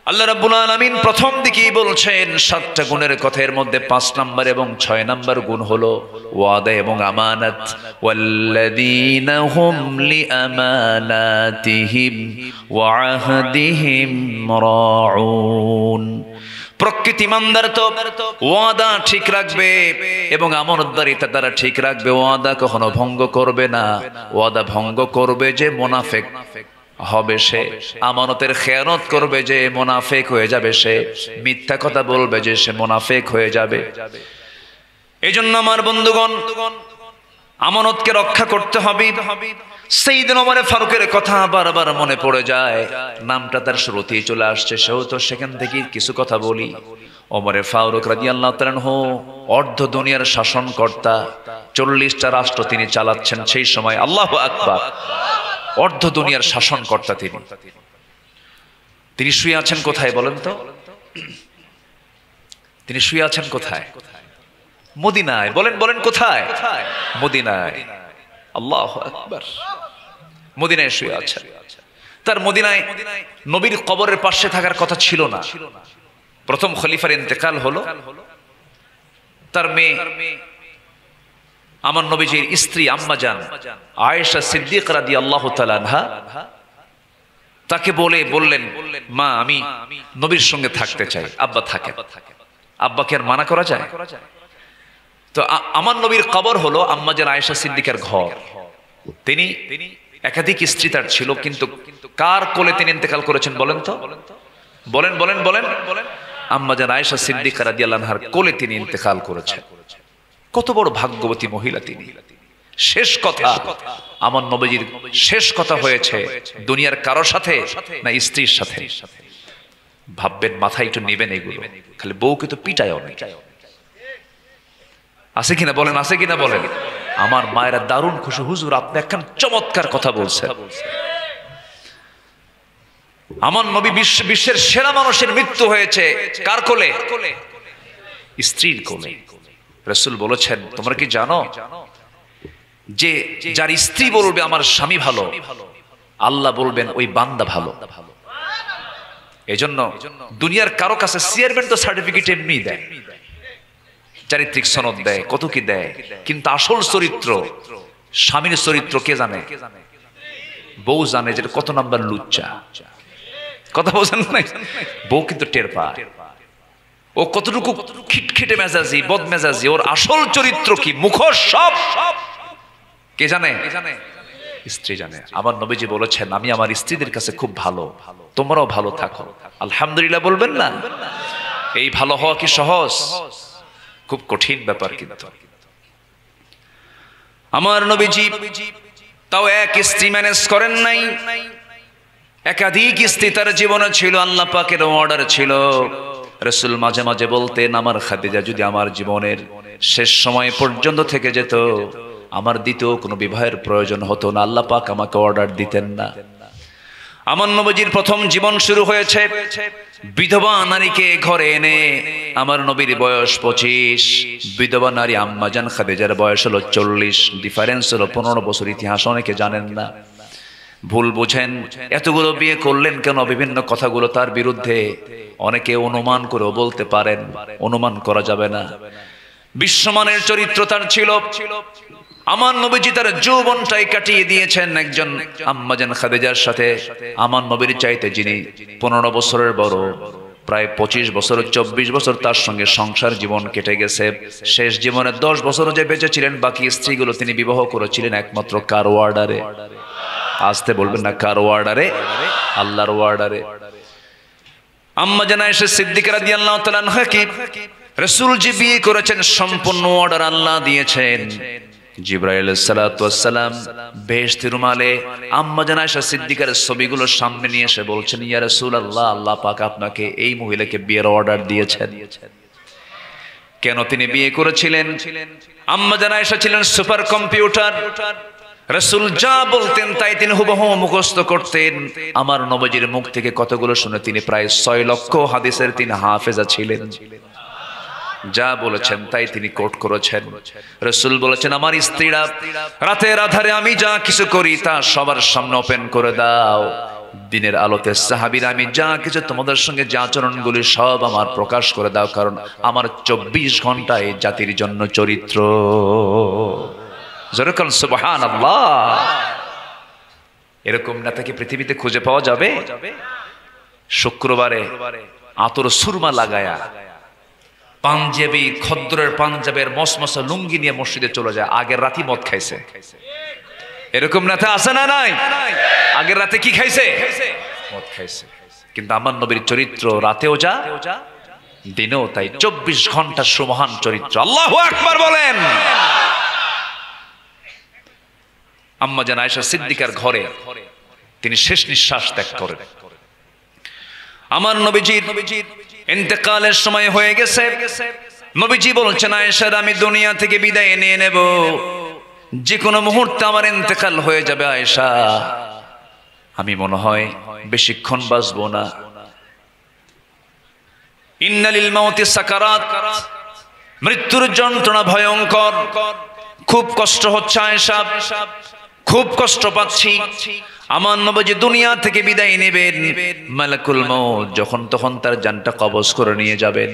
আল্লাহ রাব্বুল আলামিন প্রথম দিকেই বলছেন 7টা গুণের কথা। এর মধ্যে 5 নাম্বার এবং 6 নাম্বার গুণ হলো ওয়াদা এবং আমানত। ওয়াল্লাযীনা হুম লিআমানাতিহিম ওয়া আহদিহিম রাউন। প্রকৃত ঈমানদার তো ওয়াদা ঠিক রাখবে এবং আমানতদারিতা দ্বারা ঠিক রাখবে। ওয়াদা কখনো ভঙ্গ করবে না। ওয়াদা ভঙ্গ করবে যে মুনাফিক হবে সে, আমানতের খেয়ানত করবে যে মুনাফিক হয়ে যাবে সে, মিথ্যা কথা বলবে যে সে মুনাফিক হয়ে যাবে। এজন্য আমার বন্ধুগণ, আমানতকে রক্ষা করতে হবে। সাইয়েদনা ওমর ফারুকের কথা বারবার মনে পড়ে যায়, নামটা তার শুরুতেই চলে আসছে, সেও তো সেখান থেকে কিছু কথা বলি। ওমর ফারুক রাদিয়াল্লাহু তাআলা আনহু অর্ধ দুনিয়ার শাসনকর্তা, 40টা রাষ্ট্র তিনি চালাচ্ছেন সেই সময়। আল্লাহু আকবার। অর্ধ দুনিয়ার শাসনকর্তা তিনি শুয়ে আছেন কোথায় বলেন তো? তিনি শুয়ে আছেন কোথায়? মদিনায়। বলেন কোথায়? মদিনায়। আল্লাহু আকবার। মদিনায় শুয়ে আছেন। তার মদিনায় নবীর কবরের পাশে থাকার কথা ছিল না। প্রথম খলিফার ইন্তেকাল হলো, তার মেয়ে আমার নবীজির স্ত্রী আম্মা জান আয়েশা সিদ্দিকা রাদিয়াল্লাহু তাআলা আনহা তাকে বললেন, মা আমি নবীর সঙ্গে থাকতে চাই, আব্বা থাকেন। আব্বাকে আর মানা করা যায়? তো আমার নবীর কবর হলো আম্মা জান আয়েশা সিদ্দিকার ঘর। তিনি একাধিক স্ত্রী তার ছিল, কিন্তু কার কোলে তিনি ইন্তেকাল করেছেন বলেন তো? বলেন বলেন বলেন। আম্মা জান আয়েশা সিদ্দিকা রাদিয়াল্লাহু আনহার কোলে তিনি ইন্তেকাল করেছেন। কত বড় ভাগ্যবতী মহিলা তিনি। শেষ কথা আমার নবীজির শেষ কথা হয়েছে দুনিয়ার কারোর সাথে না স্ত্রীর সাথে। ভাববেন, মাথায় একটু নেবেন এগুলো। খালি বউকে তো পিটায় অনেক, আছে কিনা বলেন, আছে কিনা বলেন। আমার মায়েরা দারুণ খুশি, হুজুর আপনি একখান চমৎকার কথা বলছেন। আমার নবী বিশ্বের সেরা মানুষের মৃত্যু হয়েছে কার কোলে? স্ত্রীর কোলে। রাসূল বলেছেন, তোমরা কি জানো যে যার স্ত্রী বলবে আমার স্বামী ভালো, আল্লাহ বলবেন ওই বান্দা ভালো। এজন্য দুনিয়ার কারো কাছে চেয়ারম্যান তো সার্টিফিকেট এমনি দেয়, চারিত্রিক সনদ দেয়, কত কি দেয়, কিন্তু আসল চরিত্র, স্বামীর চরিত্র কে জানে? বউ জানে যে কত নাম্বার লুচ্চা। কথা বোঝেন নাই? বউ কিন্তু টের পায় ও কতটুকু খিটখিটে মেজাজি, বদ মেজাজি, ওর আসল চরিত্র কি, মুখোশ সব কে জানে? স্ত্রী জানে। আমার নবীজি বলেছেন, আমি আমার স্ত্রীদের কাছে খুব ভালো, তোমরাও ভালো থাকো। আলহামদুলিল্লাহ বলবেন না? এই ভালো হওয়া কি সহজ? খুব কঠিন ব্যাপার। কিন্তু আমার নবীজি তাও এক স্ত্রী ম্যানেজ করেন নাই, একাধিক স্ত্রী তার জীবনে ছিল। আল্লাহ পাকের অর্ডার ছিল। রাসূল মাঝে মাঝে বলতেন, আমার খাদিজা যদি আমার জীবনের শেষ সময় পর্যন্ত থেকে যেত, আমার দ্বিতীয় কোনো বিবাহের প্রয়োজন হতো না। আল্লাহ পাক আমাকে অর্ডার দিতেন না। আমার নবীজির প্রথম জীবন শুরু হয়েছে বিধবা নারীকে ঘরে এনে। আমার নবীর বয়স 25, বিধবা নারী আম্মা জান খাদিজার বয়স হলো 40। ডিফারেন্স হলো 15 বছর। ইতিহাস অনেকে জানেন না, ভুল বুঝেন। এতগুলো বিয়ে করলেন কেন? বিভিন্ন কথাগুলো তার বিরুদ্ধে অনেকে অনুমান করেও বলতে পারেন, অনুমান করা যাবে না। বিশ্বমানের চরিত্র তার ছিল। আমার নবীজি তার যৌবনটাই কাটিয়ে দিয়েছেন একজন আম্মা জান খাদিজার সাথে। আমার নবীর চাইতে যিনি 15 বছরের বড়, প্রায় 25 বছর 24 বছর তার সঙ্গে সংসার জীবন কেটে গেছে। শেষ জীবনে 10 বছর যে বেঁচে ছিলেন, বাকি স্ত্রীগুলো তিনি বিবাহ করেছিলেন একমাত্র কার অর্ডারে? আসতে বলবেন না, কার অর্ডারে? আল্লাহর অর্ডারে। আম্মা জান আয়েশা সিদ্দিকা রাদিয়াল্লাহু তাআলা আনহা কি রাসূল জি বিয়ে করেছেন, সম্পূর্ণ অর্ডার আল্লাহ দিয়েছেন। জিবরাইল আলাইহিস সালাতু ওয়াস সালাম বেহেশতের রুমালে আম্মা জান আয়েশা সিদ্দিকার ছবিগুলো সামনে নিয়ে এসে বলছেন, ইয়া রাসূলুল্লাহ, আল্লাহ পাক আপনাকে এই মহিলাকে বিয়ের অর্ডার দিয়েছেন। কেন তিনি বিয়ে করেছিলেন? আম্মা জান আয়েশা ছিলেন সুপার কম্পিউটার। রাসূল যা বলতেন তাই তিনি হুবহু মুখস্থ করতেন। আমার নবীজির মুখ থেকে কতগুলো শুনে তিনি প্রায় 6 লক্ষ হাদিসের তিনি হাফেজা ছিলেন। যা বলেছেন তাই তিনি কোট করেছেন। রাসূল বলেছেন, আমার স্ত্রীরা রাতের আধারে আমি যা কিছু করি তা সবার সামনে ওপেন করে দাও। দিনের আলোতে সাহাবীরা আমি যা কিছু তোমাদের সঙ্গে যে আচরণগুলি সব আমার প্রকাশ করে দাও, কারণ আমার 24 ঘন্টা এই জাতির জন্য চরিত্র। যেরকম সুবহানাল্লাহ। এরকম নেতাকে পৃথিবীতে খুঁজে পাওয়া যাবে? শুক্রবারে আতর সুরমা লাগায়া, পাঞ্জাবি খদ্দরের পাঞ্জাবের মসমসা লুঙ্গি নিয়ে মসজিদে চলে যায়, আগের রাতে মদ খাইছে। এরকম নেতা আছে না নাই? আগের রাতে কি খাইছে? মদ খাইছে। কিন্তু আমার নবীর চরিত্র রাতেও যা দিনেও তাই, 24 ঘন্টা সুমহান চরিত্র। আল্লাহু আকবার বলেন। আম্মা জান আয়েশা সিদ্দিকার ঘরে তিনি শেষ নিঃশ্বাস ত্যাগ করেন। আমার নবীজির ইন্তেকালের সময় হয়ে গেছে। নবীজি বলছেন, আয়েশা আমি দুনিয়া থেকে বিদায় নিয়ে নেব, যে কোনো মুহূর্তে আমার ইন্তেকাল হয়ে যাবে। আয়েশা আমি মনে হয় বেশিক্ষণ বাঁচবো না। ইন্না লিল মাউতি সাকারাত, মৃত্যুর যন্ত্রণা ভয়ঙ্কর, খুব কষ্ট হচ্ছে আয়েশা, খুব কষ্ট পাচ্ছি। আমার নবী দুনিয়া থেকে বিদায় নেবেন, মালাকুল মউত যখন তখন তার জানটা কবজ করে নিয়ে যাবেন।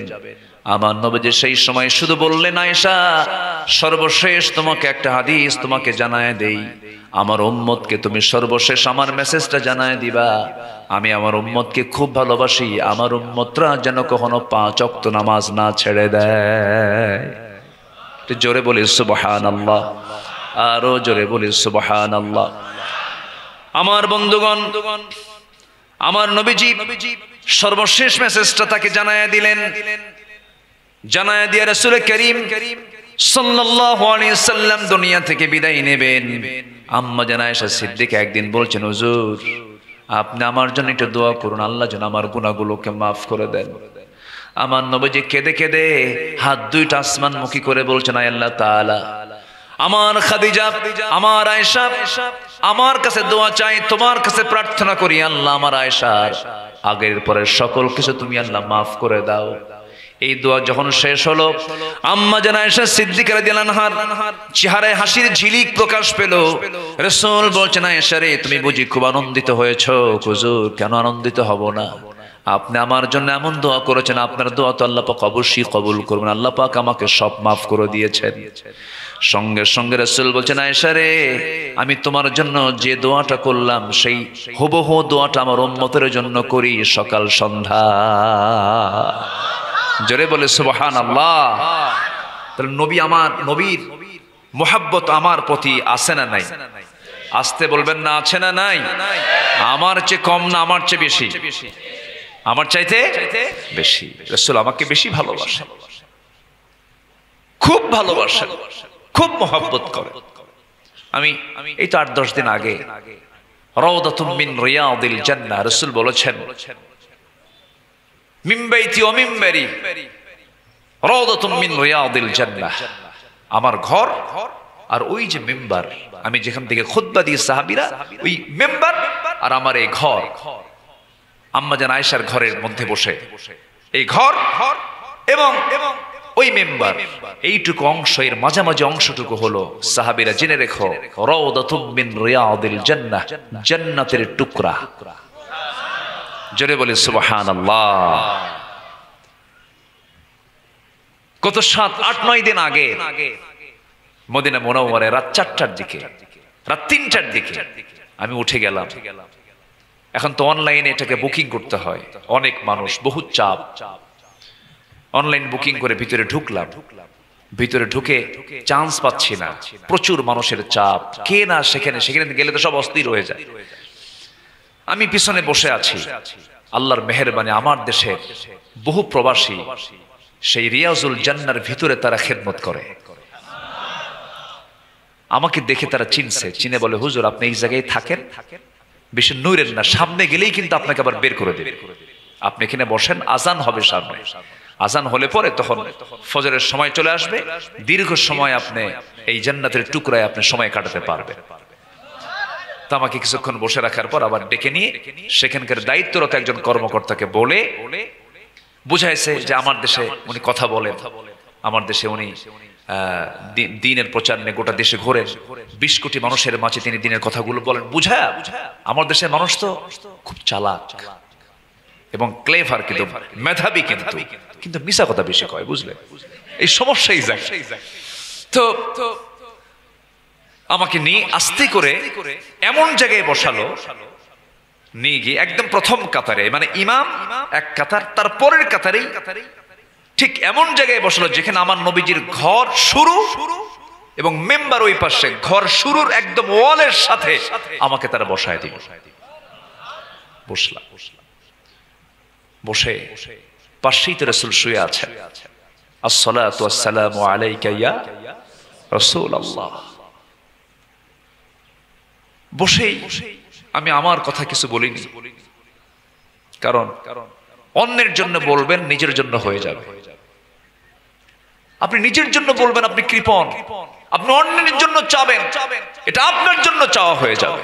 আমার নবী সেই সময় শুধু বললেন, আয়েশা সর্বশেষ তোমাকে একটা হাদিস তোমাকে জানায় দেই, আমার উম্মতকে তুমি সর্বশেষ আমার মেসেজটা জানায় দিবা। আমি আমার উম্মতকে খুব ভালোবাসি, আমার উম্মতরা যেন কখনো 5 ওয়াক্ত নামাজ না ছেড়ে দেয়। জোরে বলি সুবহানাল্লাহ, আরো জোরে বলি সুবহানাল্লাহ। আমার বন্ধুগণ, আমার নবীজি সর্বশেষ মেসেজটা তাকে জানায় দিলেন। জানায় দিয়ে রাসূল করিম সাল্লাল্লাহু আলাইহি সাল্লাম দুনিয়া থেকে বিদায় নেবেন। আম্মা জান আয়েশা সিদ্দিকা একদিন বলছেন, হুজুর আপনি আমার জন্য একটু দোয়া করুন, আল্লাহ যেন আমার গুনাহগুলোকে মাফ করে দেন। আমার নবীজি কেঁদে কেঁদে হাত দুইটা আসমানমুখী করে বলছেন, আয় আল্লাহ তাআলা, আমার খাদিজা, আমার আয়েশা আমার কাছে দোয়া চাই, তোমার কাছে প্রার্থনা করি, আল্লাহ আমার আয়েশার আগের পরের সকল কিছু তুমি আল্লাহ মাফ করে দাও। এই দোয়া যখন শেষ হলো, আম্মা জান আয়েশা সিদ্দিকা রাদিয়াল্লাহু আনহার চেহারায় হাসির ঝিলিক প্রকাশ পেল। রাসূল বলছেন, আয়েশা রে তুমি বুঝি খুব আনন্দিত হয়েছো? হুজুর কেন আনন্দিত হব না, আপনি আমার জন্য এমন দোয়া করেছেন, আপনার দোয়া তো আল্লাহ পাক অবশ্যই কবুল করবেন, আল্লাহ পাক আমাকে সব মাফ করে দিয়েছেন। সঙ্গে সঙ্গে রাসূল বলছেন, আয়েশা রে আমি তোমার জন্য যে দোয়াটা করলাম সেই হুবহু দোয়াটা আমার উম্মতের জন্য করি সকাল সন্ধ্যা। জোরে বলে সুবহানাল্লাহ। তাহলে নবী, আমার নবীর মুহাব্বত আমার প্রতি আছে না নাই? আসতে বলবেন না, আছে না নাই? আমার চেয়ে কম না, আমার চেয়ে বেশি? আমার চাইতে বেশি। রাসূল আমাকে বেশি ভালোবাসে, খুব ভালোবাসে, খুব মুহাব্বত করে। আমি এই তো 8-10 দিন আগে রাউদাতুম মিন রিয়াদিল জান্নাহ, রাসূল বলেছেন, মিন বাইতি ওয়া মিনবারি রাউদাতুম মিন রিয়াদিল জান্নাহ, আমার ঘর আর ওই যে মিম্বার, আমি যেখান থেকে খুতবা দিই সাহাবীরা, ওই মিম্বার আর আমার এই ঘর, আম্মা জান আয়েশার ঘরের মধ্যে বসে, এই ঘর এবং ওই মিম্বার, এইটুকু অংশ, এর মাঝামাঝি অংশটুকু হলো, সাহাবীরা জেনে রেখো, রাউদাতুম মিন রিয়াদিল জান্নাহ, জান্নাতের টুকরা। জোরে বলে সুবহানাল্লাহ। কত 7-8-9 দিন আগে মদিনা মুনাওয়ারায় রাত 4টার দিকে, রাত 3টার দিকে আমি উঠে গেলাম। এখন তো অনলাইনে এটাকে বুকিং করতে হয়, অনেক মানুষ, বহু চাপ, অনলাইন বুকিং করে ভিতরে ঢুকলাম। ভিতরে ঢুকে চান্স পাচ্ছি না, প্রচুর মানুষের চাপ, কে না সেখানে গেলে তো সব অস্থির হয়ে যায়। আমি পিছনে বসে আছি। আল্লাহর মেহেরবানি আমার দেশের বহু প্রবাসী সেই রিয়াজুল জান্নার ভিতরে তারা খেদমত করে। আমাকে দেখে তারা চিনে বলে, হুজুর আপনি এই জায়গায় থাকেন, বেশি নূরের না, সামনে গেলেই কিন্তু আপনাকে আবার বের করে দেবে, আপনি এখানে বসেন, আজান হবে সামনে, আজান হলে পরে তখন ফজরের সময় চলে আসবে, দীর্ঘ সময় আপনি এই জান্নাতের টুকরায় আপনি সময় কাটাতে পারবেন। তো আমাকে কিছুক্ষণ বসে রাখার পর আবার ডেকে নিয়ে সেখানকার দায়িত্বরত একজন কর্মকর্তাকে বলে বুঝাইছে যে আমার দেশে উনি কথা বলেন, আমার দেশে উনি দ্বীনের প্রচার নিয়ে গোটা দেশে ঘোরেন, 20 কোটি মানুষের মাঝে তিনি দ্বীনের কথাগুলো বলেন। বুঝায় আমার দেশের মানুষ তো খুব চালাক এবং ক্লেভার, কিন্তু মেধাবী, কিন্তু মিশা কথা বেশি কয়, বুঝলে, এই সমস্যাই যায়। তো আমাকে নিয়ে আস্তে করে এমন জায়গায় বসালো, নিয়ে গিয়ে একদম প্রথম কাতারে, মানে ইমাম এক কাতার, তার পরের কাতারেই ঠিক এমন জায়গায় বসালো যেখানে আমার নবীজির ঘর শুরু এবং মেম্বার ওই পাশে, ঘর শুরুর একদম ওয়ালের সাথে আমাকে তারা বসায় দিল। বসলাম, বসে পাশেই তো রাসূল শুয়ে আছেন। আসসালাতু ওয়াসসালামু আলাইকা ইয়া রাসূলুল্লাহ। বসেই আমি আমার কথা কিছু বলিনি, কারণ অন্যের জন্য বলবেন, নিজের জন্য হয়ে যাবে। আপনি নিজের জন্য বলবেন, আপনি কৃপণ, আপনি অন্যের জন্য চাবেন, এটা আপনার জন্য চাওয়া হয়ে যাবে।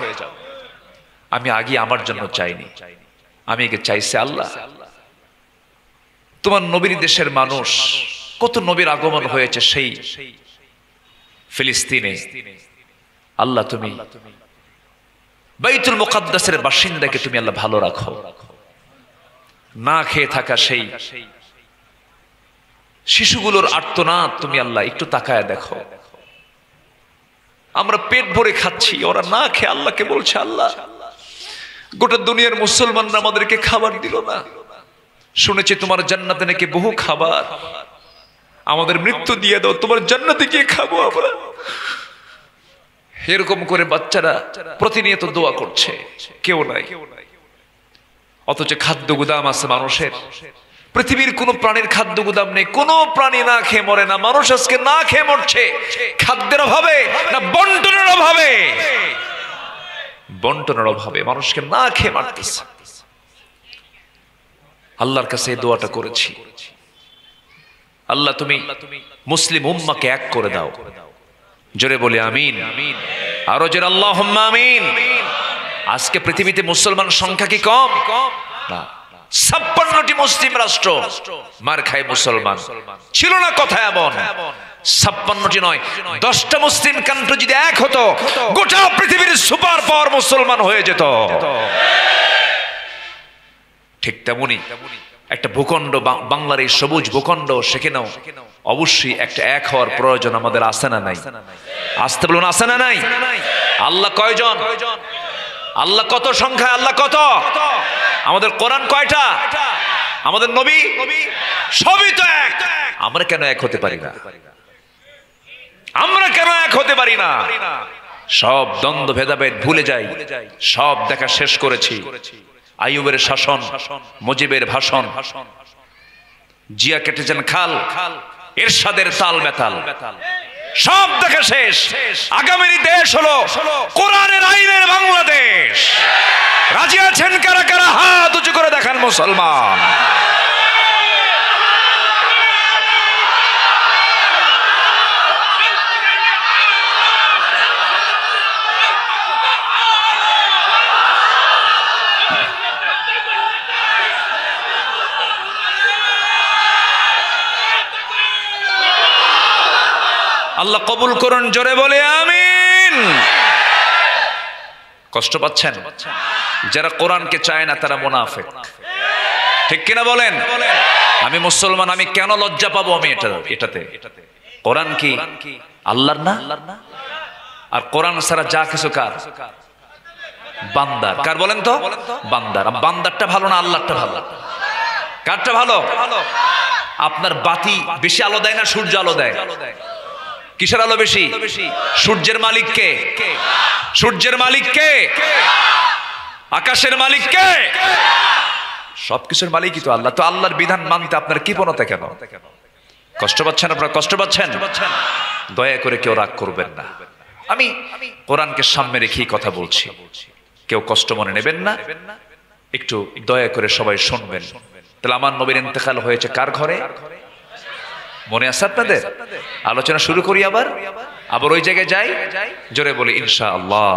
আমি আগে আমার জন্য চাইনি, আমি একে চাইছি, আল্লাহ তোমার নবীর দেশের মানুষ, কত নবীর আগমন হয়েছে সেই ফিলিস্তিনে আল্লাহ তুমি বাইতুল মুকাদ্দাসের বাসিন্দাকে তুমি আল্লাহ ভালো রাখো। না খেয়ে থাকা সেই শিশুগুলোর আর্তনাদ তুমি আল্লাহ একটু তাকায় দেখো। আমরা পেট ভরে খাচ্ছি, ওরা না খেয়ে আল্লাহকে বলছে, আল্লাহ গোটা দুনিয়ার মুসলমানরা আমাদেরকে খাবার দিল না, শুনেছি তোমার জান্নাতে নাকি বহু খাবার, আমাদের মৃত্যু দিয়ে দাও, তোমার জান্নাতে গিয়ে খাবো আমরা। এরকম করে বাচ্চারা প্রতিনিয়ত দোয়া করছে, কেউ নাই। অথচ খাদ্য গুদাম আছে মানুষের, পৃথিবীর কোন প্রাণীর খাদ্য গুদাম নেই, কোন প্রাণী না খেয়ে মরে না। মানুষ আজকে না খেয়ে মরছে খাদ্যের অভাবে না বন্টনের অভাবে? বন্টনের অভাবে মানুষকে না খেয়ে মারতেছে। আল্লাহর কাছে এই দোয়াটা করেছি, আল্লাহ তুমি মুসলিম উম্মাকে এক করে দাও। জোরে বলি আমিন। আরো জোরে আল্লাহুম্মা আমিন। আজকে পৃথিবীতে মুসলমান সংখ্যা কি কম? না, 56টি মুসলিম রাষ্ট্র, মার খায় মুসলমান। ছিল না কথা এমন, 56টি নয়, 10টা মুসলিম কান্ট্রি যদি এক হতো, গোটা পৃথিবীর সুপার পাওয়ার মুসলমান হয়ে যেত। ঠিক তেমনি একটা ভূখণ্ড, বাংলার এই সবুজ ভূখণ্ড, সেখানেও অবশ্যই একটা এক হওয়ার প্রয়োজন আমাদের আছে না নাই? আসতে বলুন, আছে না নাই? আল্লাহ কয়জন? আল্লাহ কত সংখ্যায়? আল্লাহ কত? আমাদের কোরআন কয়টা? আমাদের নবী সবই তো এক। আমরা কেন এক হতে পারি না? আমরা কেন এক হতে পারি না? সব দ্বন্দ্ব ভেদাভেদ ভুলে যাই, সব দেখা শেষ করেছি। আইয়ুবের শাসন, মুজিবের ভাষণ, জিয়া কেটেছেন খাল, এরশাদের তাল বেতাল, সব দেখা শেষ। আগামী দেশ হলো কোরআনের আইনের বাংলাদেশ। রাজি আছেন কারা কারা? হাত উঁচু করে দেখান মুসলমান। আল্লাহ কবুল করুন, জোরে বলে আমিন। কষ্ট পাচ্ছেন? যারা কোরআনকে চায় না তারা মুনাফিক, ঠিক কিনা বলেন? আমি মুসলমান, আমি কেন লজ্জা পাবো? আমি এটাতে কোরআন কি আল্লাহর না? আর কোরআন ছাড়া যা কিছু কার? বান্দার। কার বলেন তো? বান্দার। বান্দারটা ভালো না আল্লাহরটা ভালো? কারটা ভালো? আপনার বাতি বেশি আলো দেয় না সূর্য আলো দেয়? কিসের আলো বেশি? সূর্যের মালিক কে? সূর্যের মালিক কে? আকাশের মালিক কে? সবকিছুর মালিকই তো আল্লাহ। তো আল্লাহর বিধান মানতে আপনার কি পনতা কেন? কষ্ট পাচ্ছেন আপনারা? কষ্ট পাচ্ছেন? দয়া করে কেউ রাগ করবেন না, আমি কোরআনকে সামনে রেখেই কথা বলছি, কেউ কষ্ট মনে নেবেন না। একটু দয়া করে সবাই শুনবেন। তাহলে আমার নবীর ইন্তেকাল হয়েছে কার ঘরে? মনে আছে আপনাদের? আলোচনা শুরু করি আবার ওই জায়গায় যাই, জোরে বলি ইনশাআল্লাহ।